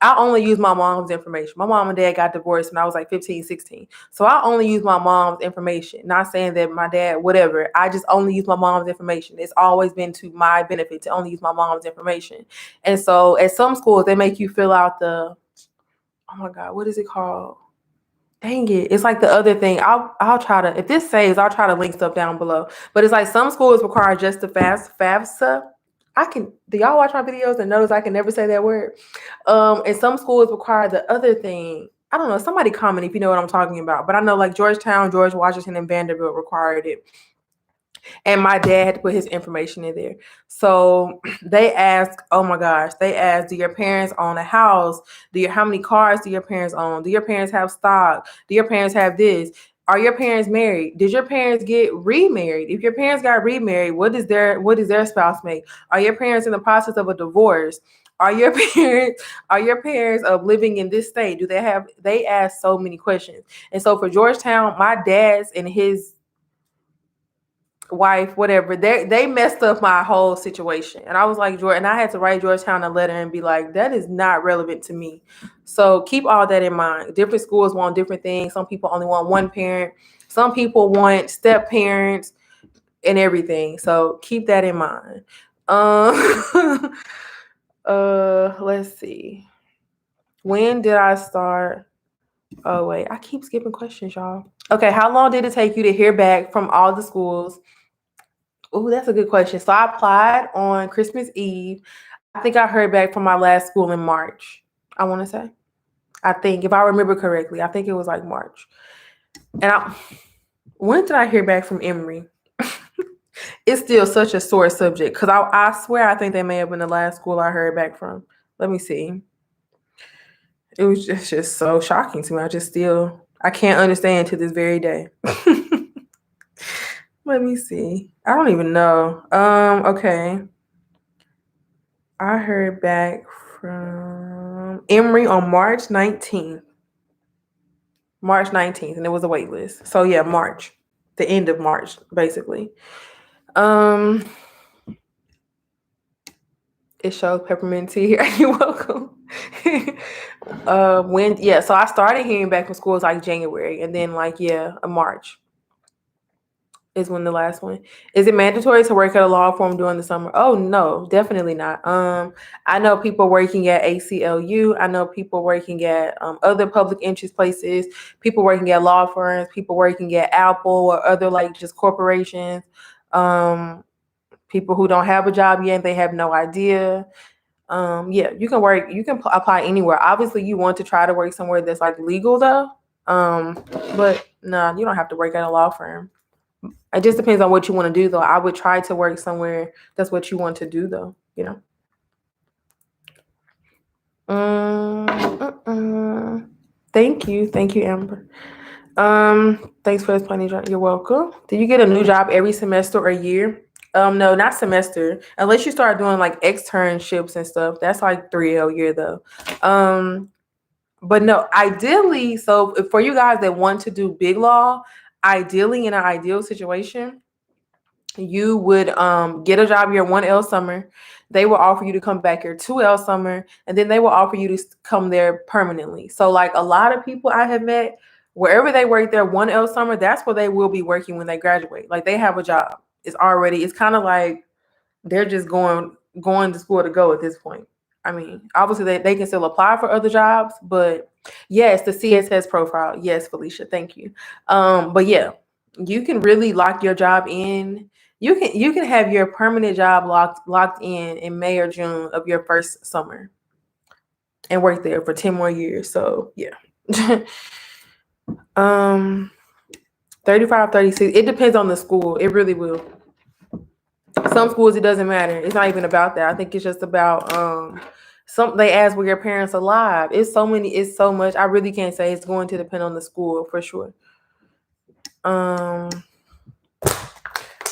I only use my mom's information. My mom and dad got divorced when I was like 15, 16. So I only use my mom's information. Not saying that my dad, whatever. I just only use my mom's information. It's always been to my benefit to only use my mom's information. And so at some schools, they make you fill out oh my God, what is it called? Dang it. It's like the other thing. I'll try to, if this saves, I'll try to link stuff down below. But it's like some schools require just the FAFSA. Do y'all watch my videos and notice I can never say that word? And some schools require the other thing. I don't know. Somebody comment if you know what I'm talking about. But I know like Georgetown, George Washington, and Vanderbilt required it. And my dad had to put his information in there. So they asked, oh my gosh, do your parents own a house? How many cars do your parents own? Do your parents have stock? Do your parents have this? Are your parents married? Did your parents get remarried? If your parents got remarried, what does their spouse make? Are your parents in the process of a divorce? Are your parents of living in this state? They ask so many questions. And so for Georgetown, my dad's and his wife, whatever, they messed up my whole situation. And I was like, Jordan, I had to write Georgetown a letter and be like, that is not relevant to me. So keep all that in mind. Different schools want different things. Some people only want one parent. Some people want step parents and everything. So keep that in mind. Let's see. When did I start? Oh, wait, I keep skipping questions, y'all. Okay, how long did it take you to hear back from all the schools? Oh, that's a good question. So I applied on Christmas Eve. I think I heard back from my last school in March, I want to say. I think, if I remember correctly, I think it was like March. And when did I hear back from Emory? It's still such a sore subject because I swear I think they may have been the last school I heard back from. Let me see. It was just so shocking to me. I can't understand to this very day. Let me see. I don't even know. Okay. I heard back from Emory on March 19th. March 19th, and it was a wait list. So yeah, March. The end of March, basically. It shows peppermint tea here. You're welcome. So I started hearing back from schools like January, and then March is when the last one. Is it mandatory to work at a law firm during the summer? Oh no, definitely not. I know people working at ACLU. I know people working at other public interest places, people working at law firms, people working at Apple or other just corporations. People who don't have a job yet, they have no idea. You can work, you can apply anywhere. Obviously you want to try to work somewhere that's legal though. But no, you don't have to work at a law firm. It just depends on what you want to do though. I would try to work somewhere that's what you want to do though, Thank you, Amber. Thanks for explaining. You're welcome. Do you get a new job every semester or year? No, not semester. Unless you start doing externships and stuff. That's 3 year though. But no, ideally, so for you guys that want to do big law, ideally in an ideal situation, you would get a job your 1L summer. They will offer you to come back your 2L summer, and then they will offer you to come there permanently. So a lot of people I have met, wherever they work their 1L summer, that's where they will be working when they graduate. They have a job. It's kind of like they're just going to school to go at this point. I mean, obviously they can still apply for other jobs, but yes, the CSS profile. Yes, Felicia, thank you. But yeah, you can really lock your job in. You can have your permanent job locked in May or June of your first summer and work there for 10 more years. So yeah. 35, 36. It depends on the school. It really will. Some schools, it doesn't matter. It's not even about that. I think it's just about they ask were your parents alive. It's so much. I really can't say. It's going to depend on the school for sure.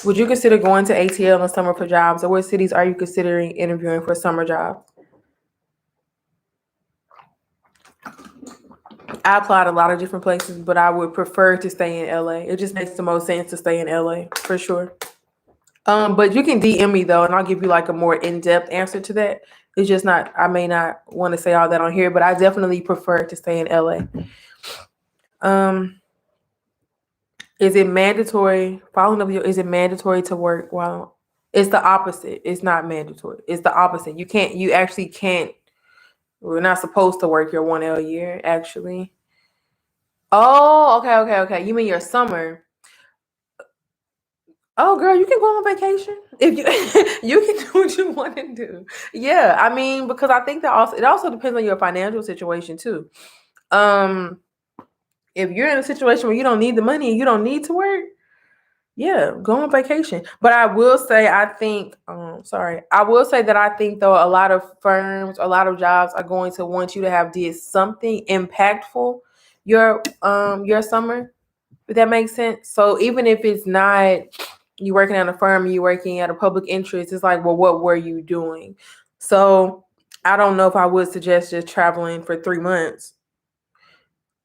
Would you consider going to ATL in the summer for jobs, or what cities are you considering interviewing for summer jobs? I applied a lot of different places, but I would prefer to stay in LA. It just makes the most sense to stay in LA for sure. But you can DM me though, and I'll give you a more in-depth answer to that. It's just I may not want to say all that on here, but I definitely prefer to stay in LA. Is it mandatory? Is it mandatory to work while? It's the opposite. It's not mandatory. It's the opposite. You actually can't. We're not supposed to work your 1L year, actually. Oh, okay. You mean your summer? Oh, girl, you can go on vacation if you can do what you want to do. Yeah, I mean, because I think that it also depends on your financial situation too. If you're in a situation where you don't need the money and you don't need to work, yeah, go on vacation. But I will say, I think that I think though a lot of firms, a lot of jobs are going to want you to have did something impactful your summer. If that makes sense. So even if it's not you working at a firm, you working at a public interest, it's well, what were you doing? So I don't know if I would suggest just traveling for 3 months.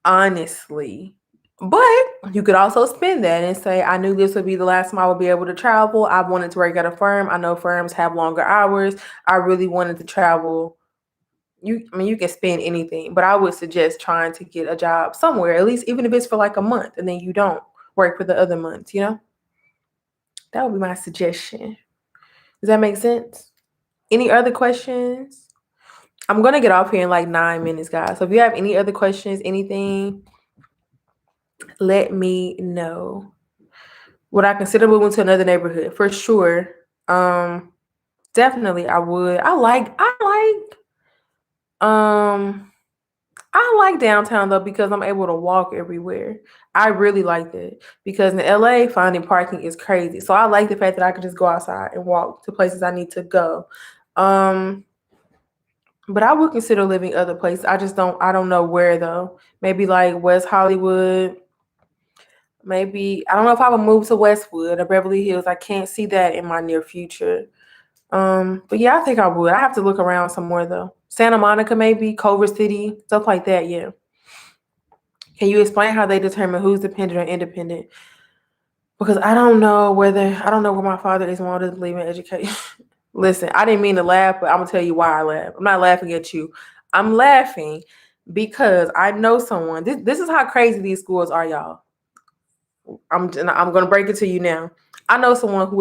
Honestly, But you could also spend that and say, I knew this would be the last time I would be able to travel. I wanted to work at a firm. I know firms have longer hours. I really wanted to travel. You can spend anything, but I would suggest trying to get a job somewhere, at least even if it's for like a month, and then you don't work for the other months, That would be my suggestion. Does that make sense? Any other questions? I'm going to get off here in like 9 minutes, guys. So if you have any other questions, anything, let me know. Would I consider moving to another neighborhood? For sure. Definitely I would. I like downtown though because I'm able to walk everywhere. I really like that because in LA finding parking is crazy. So I like the fact that I can just go outside and walk to places I need to go. But I would consider living other places. I don't know where though. Maybe like West Hollywood. Maybe I don't know if I would move to Westwood or Beverly Hills. I can't see that in my near future. But yeah, I think I would. I have to look around some more though. Santa Monica, maybe Culver City, stuff like that. Yeah. Can you explain how they determine who's dependent or independent? Because I don't know where my father is and why he doesn't believe in education. Listen, I didn't mean to laugh, but I'm gonna tell you why I laugh. I'm not laughing at you. I'm laughing because I know someone. This is how crazy these schools are, y'all. I'm gonna break it to you now. I know someone who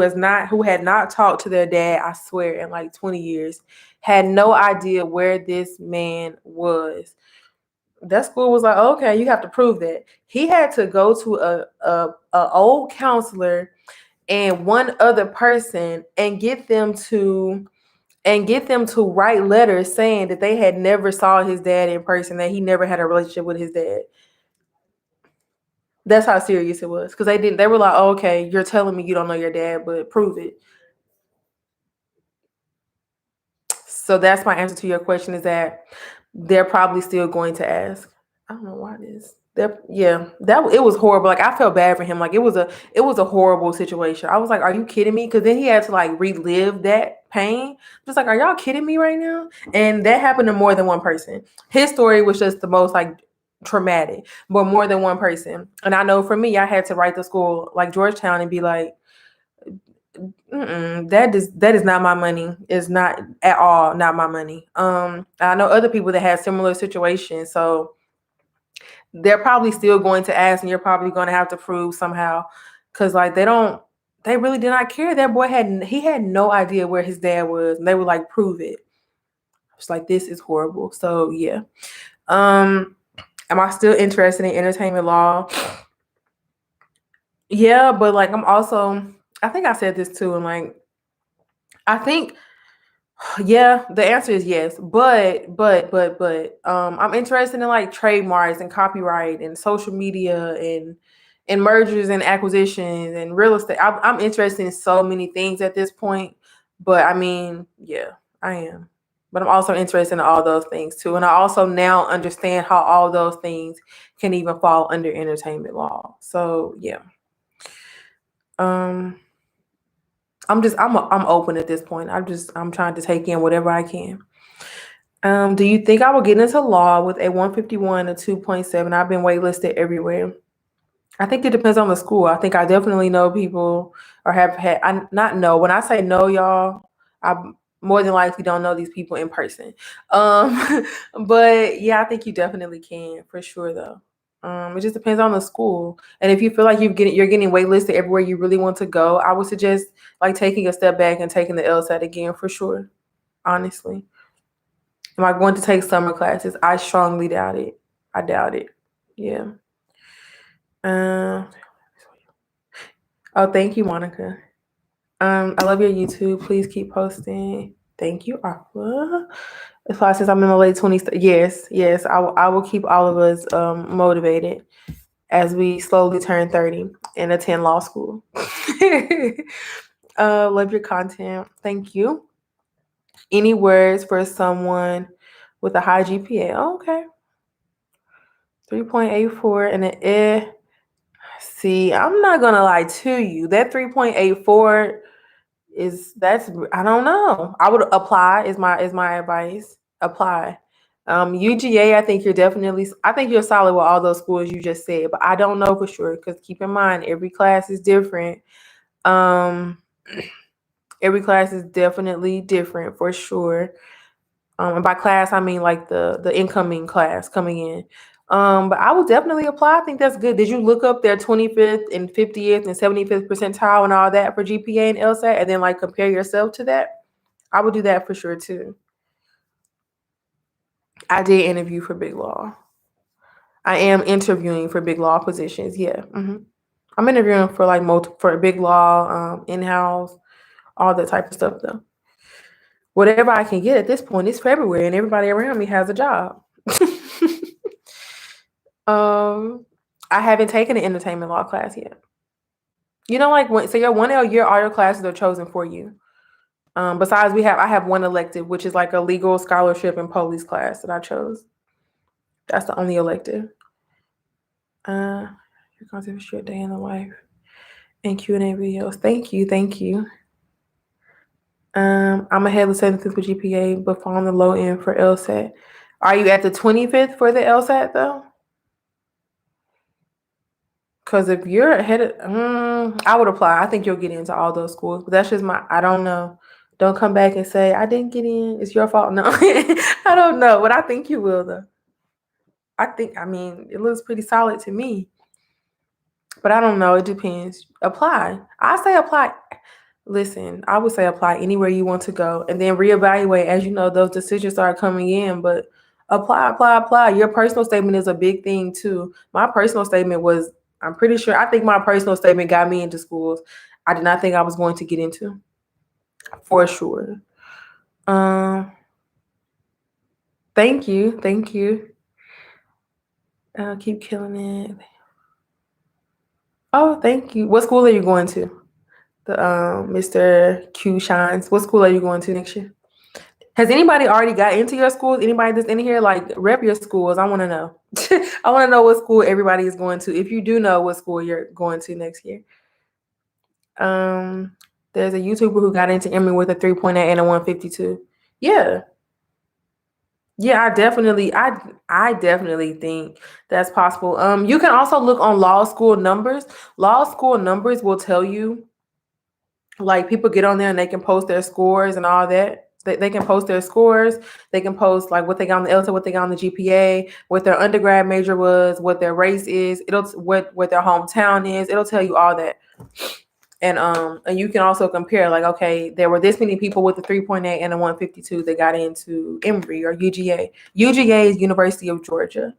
had not talked to their dad, I swear, in like 20 years, had no idea where this man was. That school was like, okay, you have to prove that. He had to go to a old counselor and one other person and get them to write letters saying that they had never saw his dad in person, that he never had a relationship with his dad. That's how serious it was. Because they were like, oh, okay, you're telling me you don't know your dad, but prove it. So that's my answer to your question, is that they're probably still going to ask. I don't know why it is. It was horrible. Like I felt bad for him. Like it was a horrible situation. I was like, are you kidding me? Because then he had to like relive that pain. Just like, are y'all kidding me right now? And that happened to more than one person. His story was just the most like traumatic, but more than one person. And I know for me, I had to write the school like Georgetown and be like, that is not my money. It's not at all not my money. I know other people that had similar situations, so they're probably still going to ask, and you're probably going to have to prove somehow, because like they really did not care. That boy had no idea where his dad was, and they would like prove it. It's like, this is horrible. So yeah. Am I still interested in entertainment law? Yeah, but like I think I said this too, and like I think yeah, the answer is yes, but I'm interested in like trademarks and copyright and social media and mergers and acquisitions and real estate. I'm interested in so many things at this point, but I mean, yeah, I am. But I'm also interested in all those things too, and I also now understand how all those things can even fall under entertainment law. So yeah, um, I'm open at this point. I'm trying to take in whatever I can. Do you think I will get into law with a 151 or 2.7? I've been waitlisted everywhere. I think it depends on the school. I think I definitely know people or have had, I not know. When I say know, y'all, I more than likely don't know these people in person. But yeah, I think you definitely can for sure though. It just depends on the school. And if you feel like you're getting waitlisted everywhere you really want to go, I would suggest like taking a step back and taking the LSAT again for sure. Honestly. Am I going to take summer classes? I strongly doubt it. I doubt it. Yeah. Oh, thank you, Monica. I love your YouTube. Please keep posting. Thank you, Aqua. As far as I'm in my late 20s, yes, I will keep all of us motivated as we slowly turn 30 and attend law school. Love your content. Thank you. Any words for someone with a high GPA? Oh, okay. 3.84 and an eh. See, I'm not gonna lie to you. That 3.84 I don't know. I would apply is my advice. Apply. UGA, I think you're solid with all those schools you just said, but I don't know for sure because keep in mind every class is different. Every class is definitely different for sure. And by class, I mean like the incoming class coming in. But I would definitely apply. I think that's good. Did you look up their 25th and 50th and 75th percentile and all that for GPA and LSAT and then like compare yourself to that? I would do that for sure too. I did interview for Big Law. I am interviewing for Big Law positions. Yeah. I'm interviewing for like for Big Law, in-house, all that type of stuff though. Whatever I can get at this point, it's February and everybody around me has a job. I haven't taken an entertainment law class yet. You know, like so your 1L year, all your classes are chosen for you. Besides, I have one elective, which is like a legal scholarship and police class that I chose. That's the only elective. Your concept is your day in the life and Q&A videos. Thank you. I'm ahead with 75th for GPA, but on the low end for LSAT. Are you at the 25th for the LSAT though? Because if you're ahead of, I would apply. I think you'll get into all those schools, but that's just I don't know. Don't come back and say, I didn't get in. It's your fault. No, I don't know, but I think you will though. I mean, it looks pretty solid to me, but I don't know. It depends. Apply. I say apply. Listen, I would say apply anywhere you want to go and then reevaluate as you know those decisions start coming in, but apply. Your personal statement is a big thing too. My personal statement was, I think my personal statement got me into schools I did not think I was going to get into. For sure. Thank you. Keep killing it. Oh, thank you. What school are you going to? The Mr. Q Shines. What school are you going to next year? Has anybody already got into your schools? Anybody that's in here, like, rep your schools? I want to know. I want to know what school everybody is going to. If you do know what school you're going to next year. There's a YouTuber who got into Emory with a 3.8 and a 152. Yeah. Yeah, I definitely think that's possible. You can also look on law school numbers. Law school numbers will tell you, like, people get on there and they can post their scores and all that. They can post their scores. They can post like what they got on the LSAT, what they got on the GPA, what their undergrad major was, what their race is. What their hometown is. It'll tell you all that. And you can also compare, like, okay, there were this many people with a 3.8 and a 152 that got into Emory or UGA. UGA is University of Georgia.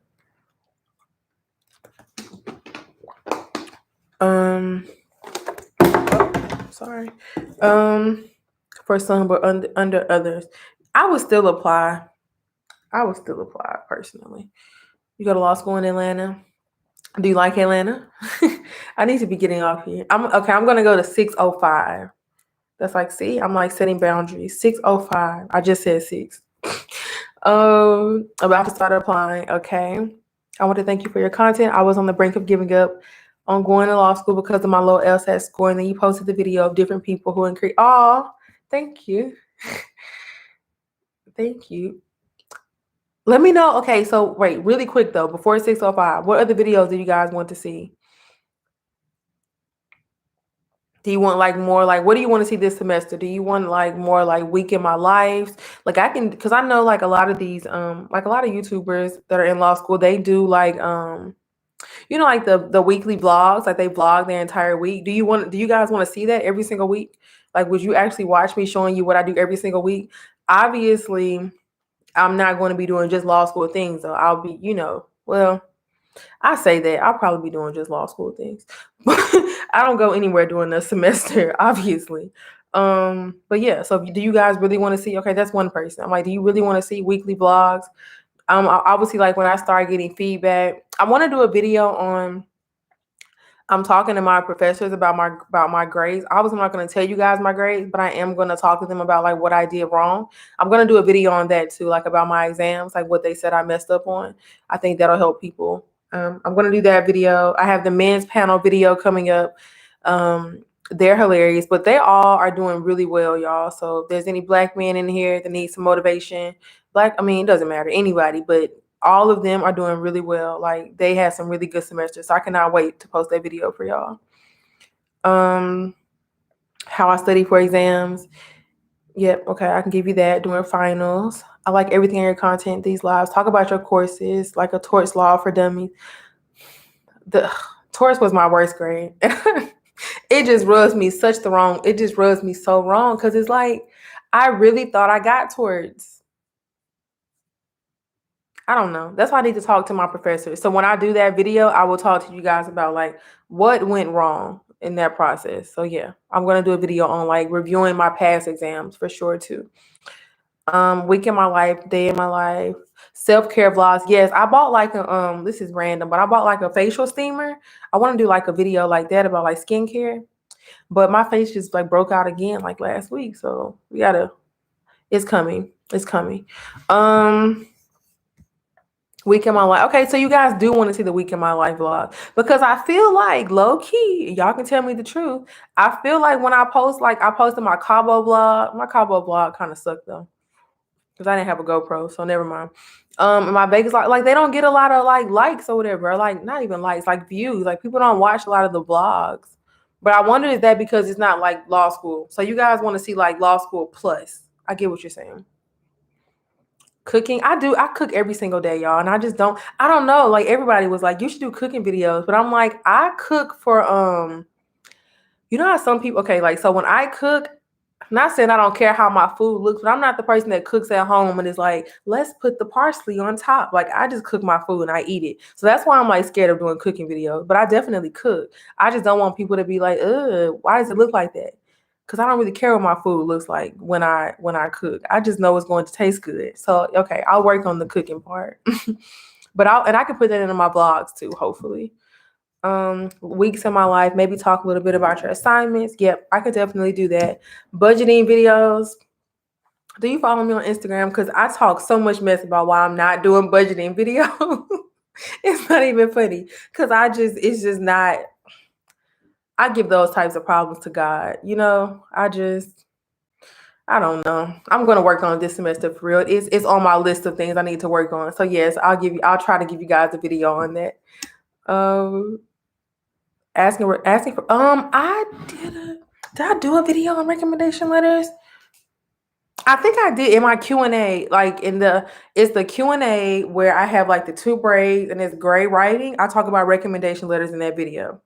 Sorry. For some, but under others, I would still apply. Personally. You go to law school in Atlanta. Do you like Atlanta? I need to be getting off here. I'm gonna go to 605. That's like, see, I'm like setting boundaries. 605. I just said 6. About to start applying. Okay. I want to thank you for your content. I was on the brink of giving up on going to law school because of my low LSAT score, and then you posted the video of different people who increased. Oh, thank you. Thank you. Let me know. Okay, so wait, really quick though, before 605, what other videos do you guys want to see? Do you want like more, like, what do you want to see this semester? Do you want like more like week in my life? Like I can, because I know like a lot of these, like a lot of YouTubers that are in law school, they do like, you know, like the weekly vlogs, like they vlog their entire week. Do you guys want to see that every single week? Like, would you actually watch me showing you what I do every single week? Obviously, I'm not going to be doing just law school things, though. I'll be, well, I say that I'll probably be doing just law school things. I don't go anywhere during the semester, obviously. But yeah, so do you guys really want to see? Okay, that's one person. I'm like, do you really want to see weekly vlogs? Obviously, like when I start getting feedback, I want to do a video on. I'm talking to my professors about my grades. Obviously, I'm not going to tell you guys my grades, but I am going to talk to them about like what I did wrong. I'm going to do a video on that too, like about my exams, like what they said I messed up on. I think that'll help people. I'm going to do that video. I have the men's panel video coming up. They're hilarious, but they all are doing really well, y'all. So if there's any black men in here that need some motivation, it doesn't matter, anybody, but all of them are doing really well. Like, they had some really good semesters. So I cannot wait to post that video for y'all. How I study for exams. Yep, okay, I can give you that. Doing finals. I like everything in your content, these lives. Talk about your courses, like a torts law for dummies. The torts was my worst grade. It just rubs me so wrong, because it's like, I really thought I got torts. I don't know. That's why I need to talk to my professor. So when I do that video, I will talk to you guys about like what went wrong in that process. So yeah, I'm gonna do a video on like reviewing my past exams for sure too. Week in my life, day in my life, self-care vlogs. Yes, I bought like a this is random, but I bought like a facial steamer. I want to do like a video like that about like skincare, but my face just like broke out again like last week. So it's coming. It's coming. Week in my life. Okay, so you guys do want to see the week in my life vlog, because I feel like low key, y'all can tell me the truth. I feel like when I post, like I posted my Cabo vlog. My Cabo vlog kind of sucked though, because I didn't have a GoPro, so never mind. And my Vegas, like they don't get a lot of like likes or whatever, or like not even likes, like views. Like people don't watch a lot of the vlogs. But I wonder, is that because it's not like law school? So you guys want to see like law school plus. I get what you're saying. Cooking, I cook every single day, y'all, and I don't know, like everybody was like, you should do cooking videos, but I'm like, I cook for you know how some people, okay, like, so when I cook, I'm not saying I don't care how my food looks, but I'm not the person that cooks at home and is like, let's put the parsley on top. Like, I just cook my food and I eat it. So that's why I'm like scared of doing cooking videos, but I definitely cook. I just don't want people to be like, why does it look like that? Because I don't really care what my food looks like when I cook. I just know it's going to taste good. So okay, I'll work on the cooking part. But I can put that into my vlogs too, hopefully. Weeks in my life, maybe talk a little bit about your assignments. Yep, I could definitely do that. Budgeting videos. Do you follow me on Instagram? Because I talk so much mess about why I'm not doing budgeting videos. It's not even funny, because it's just not. I give those types of problems to God. I don't know. I'm going to work on it this semester for real. It's on my list of things I need to work on. So yes, I'll try to give you guys a video on that. Asking for did I do a video on recommendation letters? I think I did in my Q&A, like it's the Q&A where I have like the 2 braids and it's gray writing. I talk about recommendation letters in that video.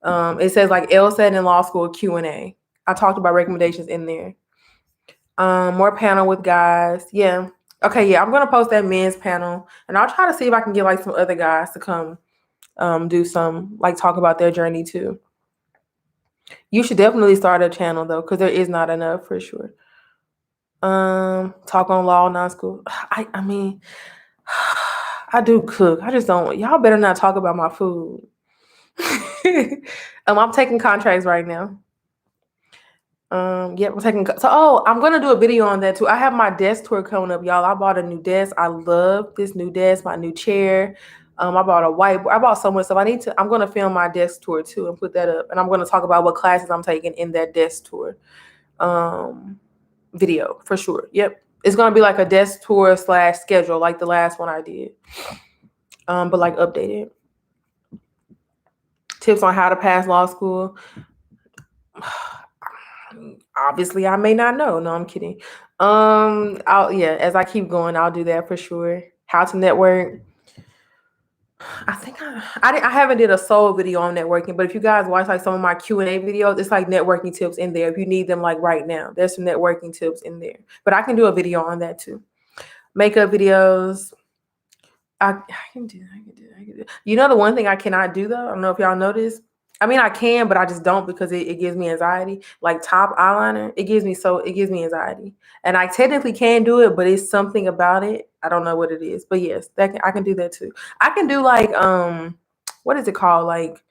It says like LSAT and law school Q&A. I talked about recommendations in there. More panel with guys. Yeah. Okay, yeah, I'm gonna post that men's panel, and I'll try to see if I can get like some other guys to come do some, like, talk about their journey too. You should definitely start a channel though, because there is not enough for sure. Talk on law, non-school. I mean, I do cook. I just don't. Y'all better not talk about my food. I'm taking contracts right now. Yeah, we're taking. So, I'm gonna do a video on that too. I have my desk tour coming up, y'all. I bought a new desk. I love this new desk, my new chair. I bought a whiteboard. I bought so much stuff. I'm gonna film my desk tour too and put that up. And I'm gonna talk about what classes I'm taking in that desk tour video for sure. Yep. It's gonna be like a desk tour / schedule, like the last one I did. But like updated. Tips on how to pass law school. Obviously, I may not know. No, I'm kidding. As I keep going, I'll do that for sure. How to network. I think I haven't did a sole video on networking, but if you guys watch like some of my Q&A videos, it's like networking tips in there. If you need them like right now, there's some networking tips in there. But I can do a video on that too. Makeup videos. I can do. You know the one thing I cannot do though? I don't know if y'all noticed. I mean, I can, but I just don't, because it gives me anxiety. Like top eyeliner, it gives me anxiety. And I technically can do it, but it's something about it. I don't know what it is, but yes, I can do that too. I can do like what is it called? Like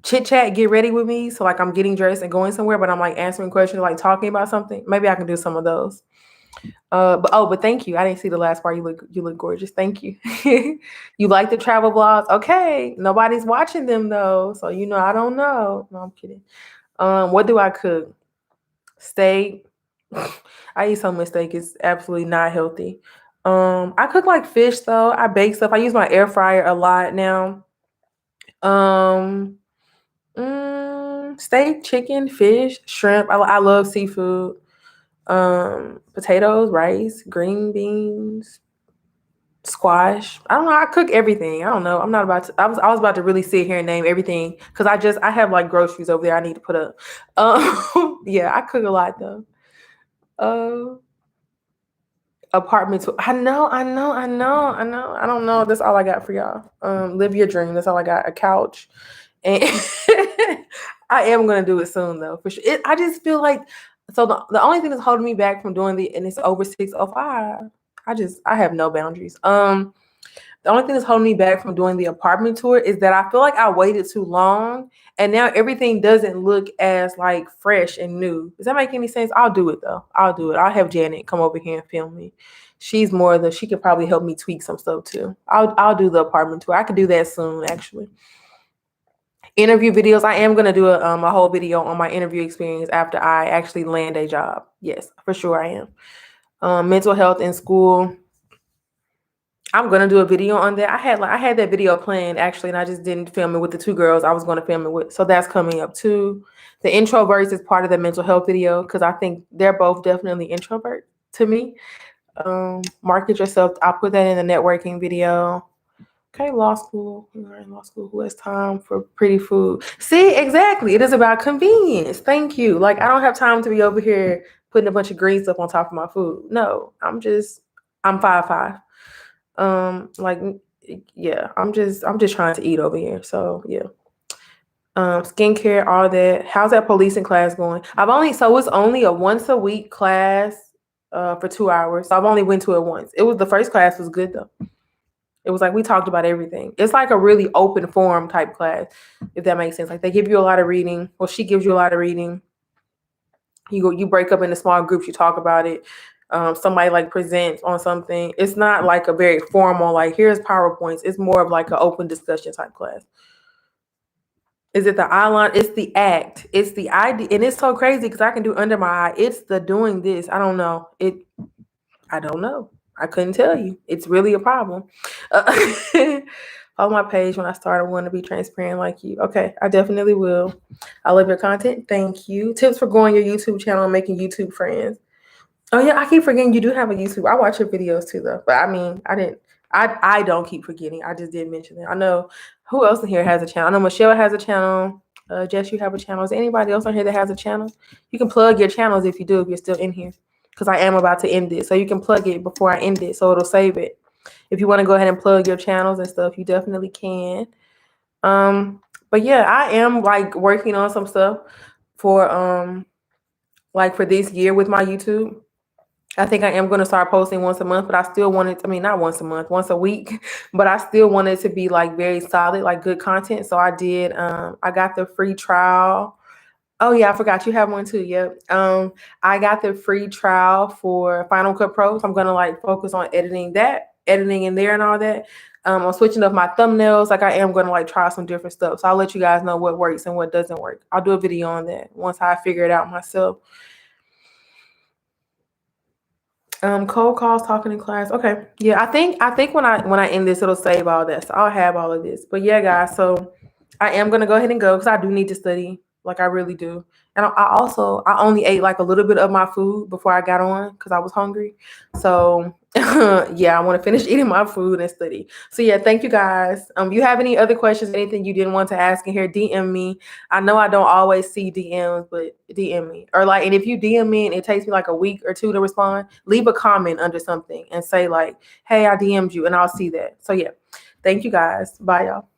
chit chat, get ready with me. So like I'm getting dressed and going somewhere, but I'm like answering questions, like talking about something. Maybe I can do some of those. But thank you. I didn't see the last part. You look gorgeous. Thank you. You like the travel vlogs? Okay. Nobody's watching them though. So I don't know. No, I'm kidding. What do I cook? Steak. I eat so much steak. It's absolutely not healthy. I cook like fish though. I bake stuff. I use my air fryer a lot now. Um, Steak, chicken, fish, shrimp. I love seafood. Potatoes, rice, green beans, squash. I don't know. I cook everything. I don't know. I'm not about to. I was about to really sit here and name everything because I have like groceries over there I need to put up. Yeah, I cook a lot though. Uh, Apartment. I don't know. That's all I got for y'all. Live your dream. That's all I got. A couch, and I am gonna do it soon though, for sure. I just feel like the only thing that's holding me back from doing and it's over 6:05. I have no boundaries. The only thing that's holding me back from doing the apartment tour is that I feel like I waited too long and now everything doesn't look as like fresh and new. Does that make any sense? I'll do it though. I'll do it. I'll have Janet come over here and film me. She's she could probably help me tweak some stuff too. I'll do the apartment tour. I could do that soon actually. Interview videos. I am gonna do a whole video on my interview experience after I actually land a job. Yes, for sure I am. Mental health in school. I'm gonna do a video on that. I had that video planned actually, and I just didn't film it with the two girls I was gonna film it with. So that's coming up too. The introverts is part of the mental health video because I think they're both definitely introvert to me. Market yourself. I'll put that in the networking video. Okay, law school. You're in law school. Who has time for pretty food? See, exactly. It is about convenience. Thank you. Like I don't have time to be over here putting a bunch of green stuff on top of my food. No, I'm 5'5". Like yeah, I'm just trying to eat over here. So yeah. Skincare, all that. How's that policing class going? It's only a once a week class for 2 hours. So I've only went to it once. The first class was good though. It was like we talked about everything. It's like a really open forum type class, if that makes sense. Like they give you a lot of reading. Well, she gives you a lot of reading. You break up into small groups, you talk about it. Somebody like presents on something. It's not like a very formal, like here's PowerPoints. It's more of like an open discussion type class. Is it the eye-line? It's the act. It's the ID. And it's so crazy because I can do under my eye. It's the doing this. I don't know. I don't know. I couldn't tell you. It's really a problem. Follow my page when I start. I want to be transparent like you. Okay, I definitely will. I love your content. Thank you. Tips for growing your YouTube channel and making YouTube friends. Oh yeah, I keep forgetting you do have a YouTube. I watch your videos too though. But I mean, I don't keep forgetting. I just didn't mention it. I know who else in here has a channel. I know Michelle has a channel. Jess, you have a channel. Is there anybody else on here that has a channel? You can plug your channels if you're still in here. Because I am about to end it. So you can plug it before I end it. So it'll save it. If you want to go ahead and plug your channels and stuff, you definitely can. But yeah, I am like working on some stuff for like for this year with my YouTube. I think I am going to start posting once a month, but I still want it. I mean, not once a month, once a week, but I still want it to be like very solid, like good content. So I did. I got the free trial. Oh yeah, I forgot you have one too. Yep. I got the free trial for Final Cut Pro. So I'm gonna like focus on editing in there and all that. I'm switching up my thumbnails. Like I am gonna like try some different stuff. So I'll let you guys know what works and what doesn't work. I'll do a video on that once I figure it out myself. Cold calls, talking in class. Okay. Yeah, I think when I end this, it'll save all that. So I'll have all of this. But yeah, guys, so I am gonna go ahead and go because I do need to study. Like I really do. And I only ate like a little bit of my food before I got on because I was hungry. So yeah, I want to finish eating my food and study. So yeah, thank you guys. You have any other questions, anything you didn't want to ask in here, DM me. I know I don't always see DMs, but DM me. Or like, and if you DM me and it takes me like a week or two to respond, leave a comment under something and say like, hey, I DM'd you and I'll see that. So yeah, thank you guys. Bye y'all.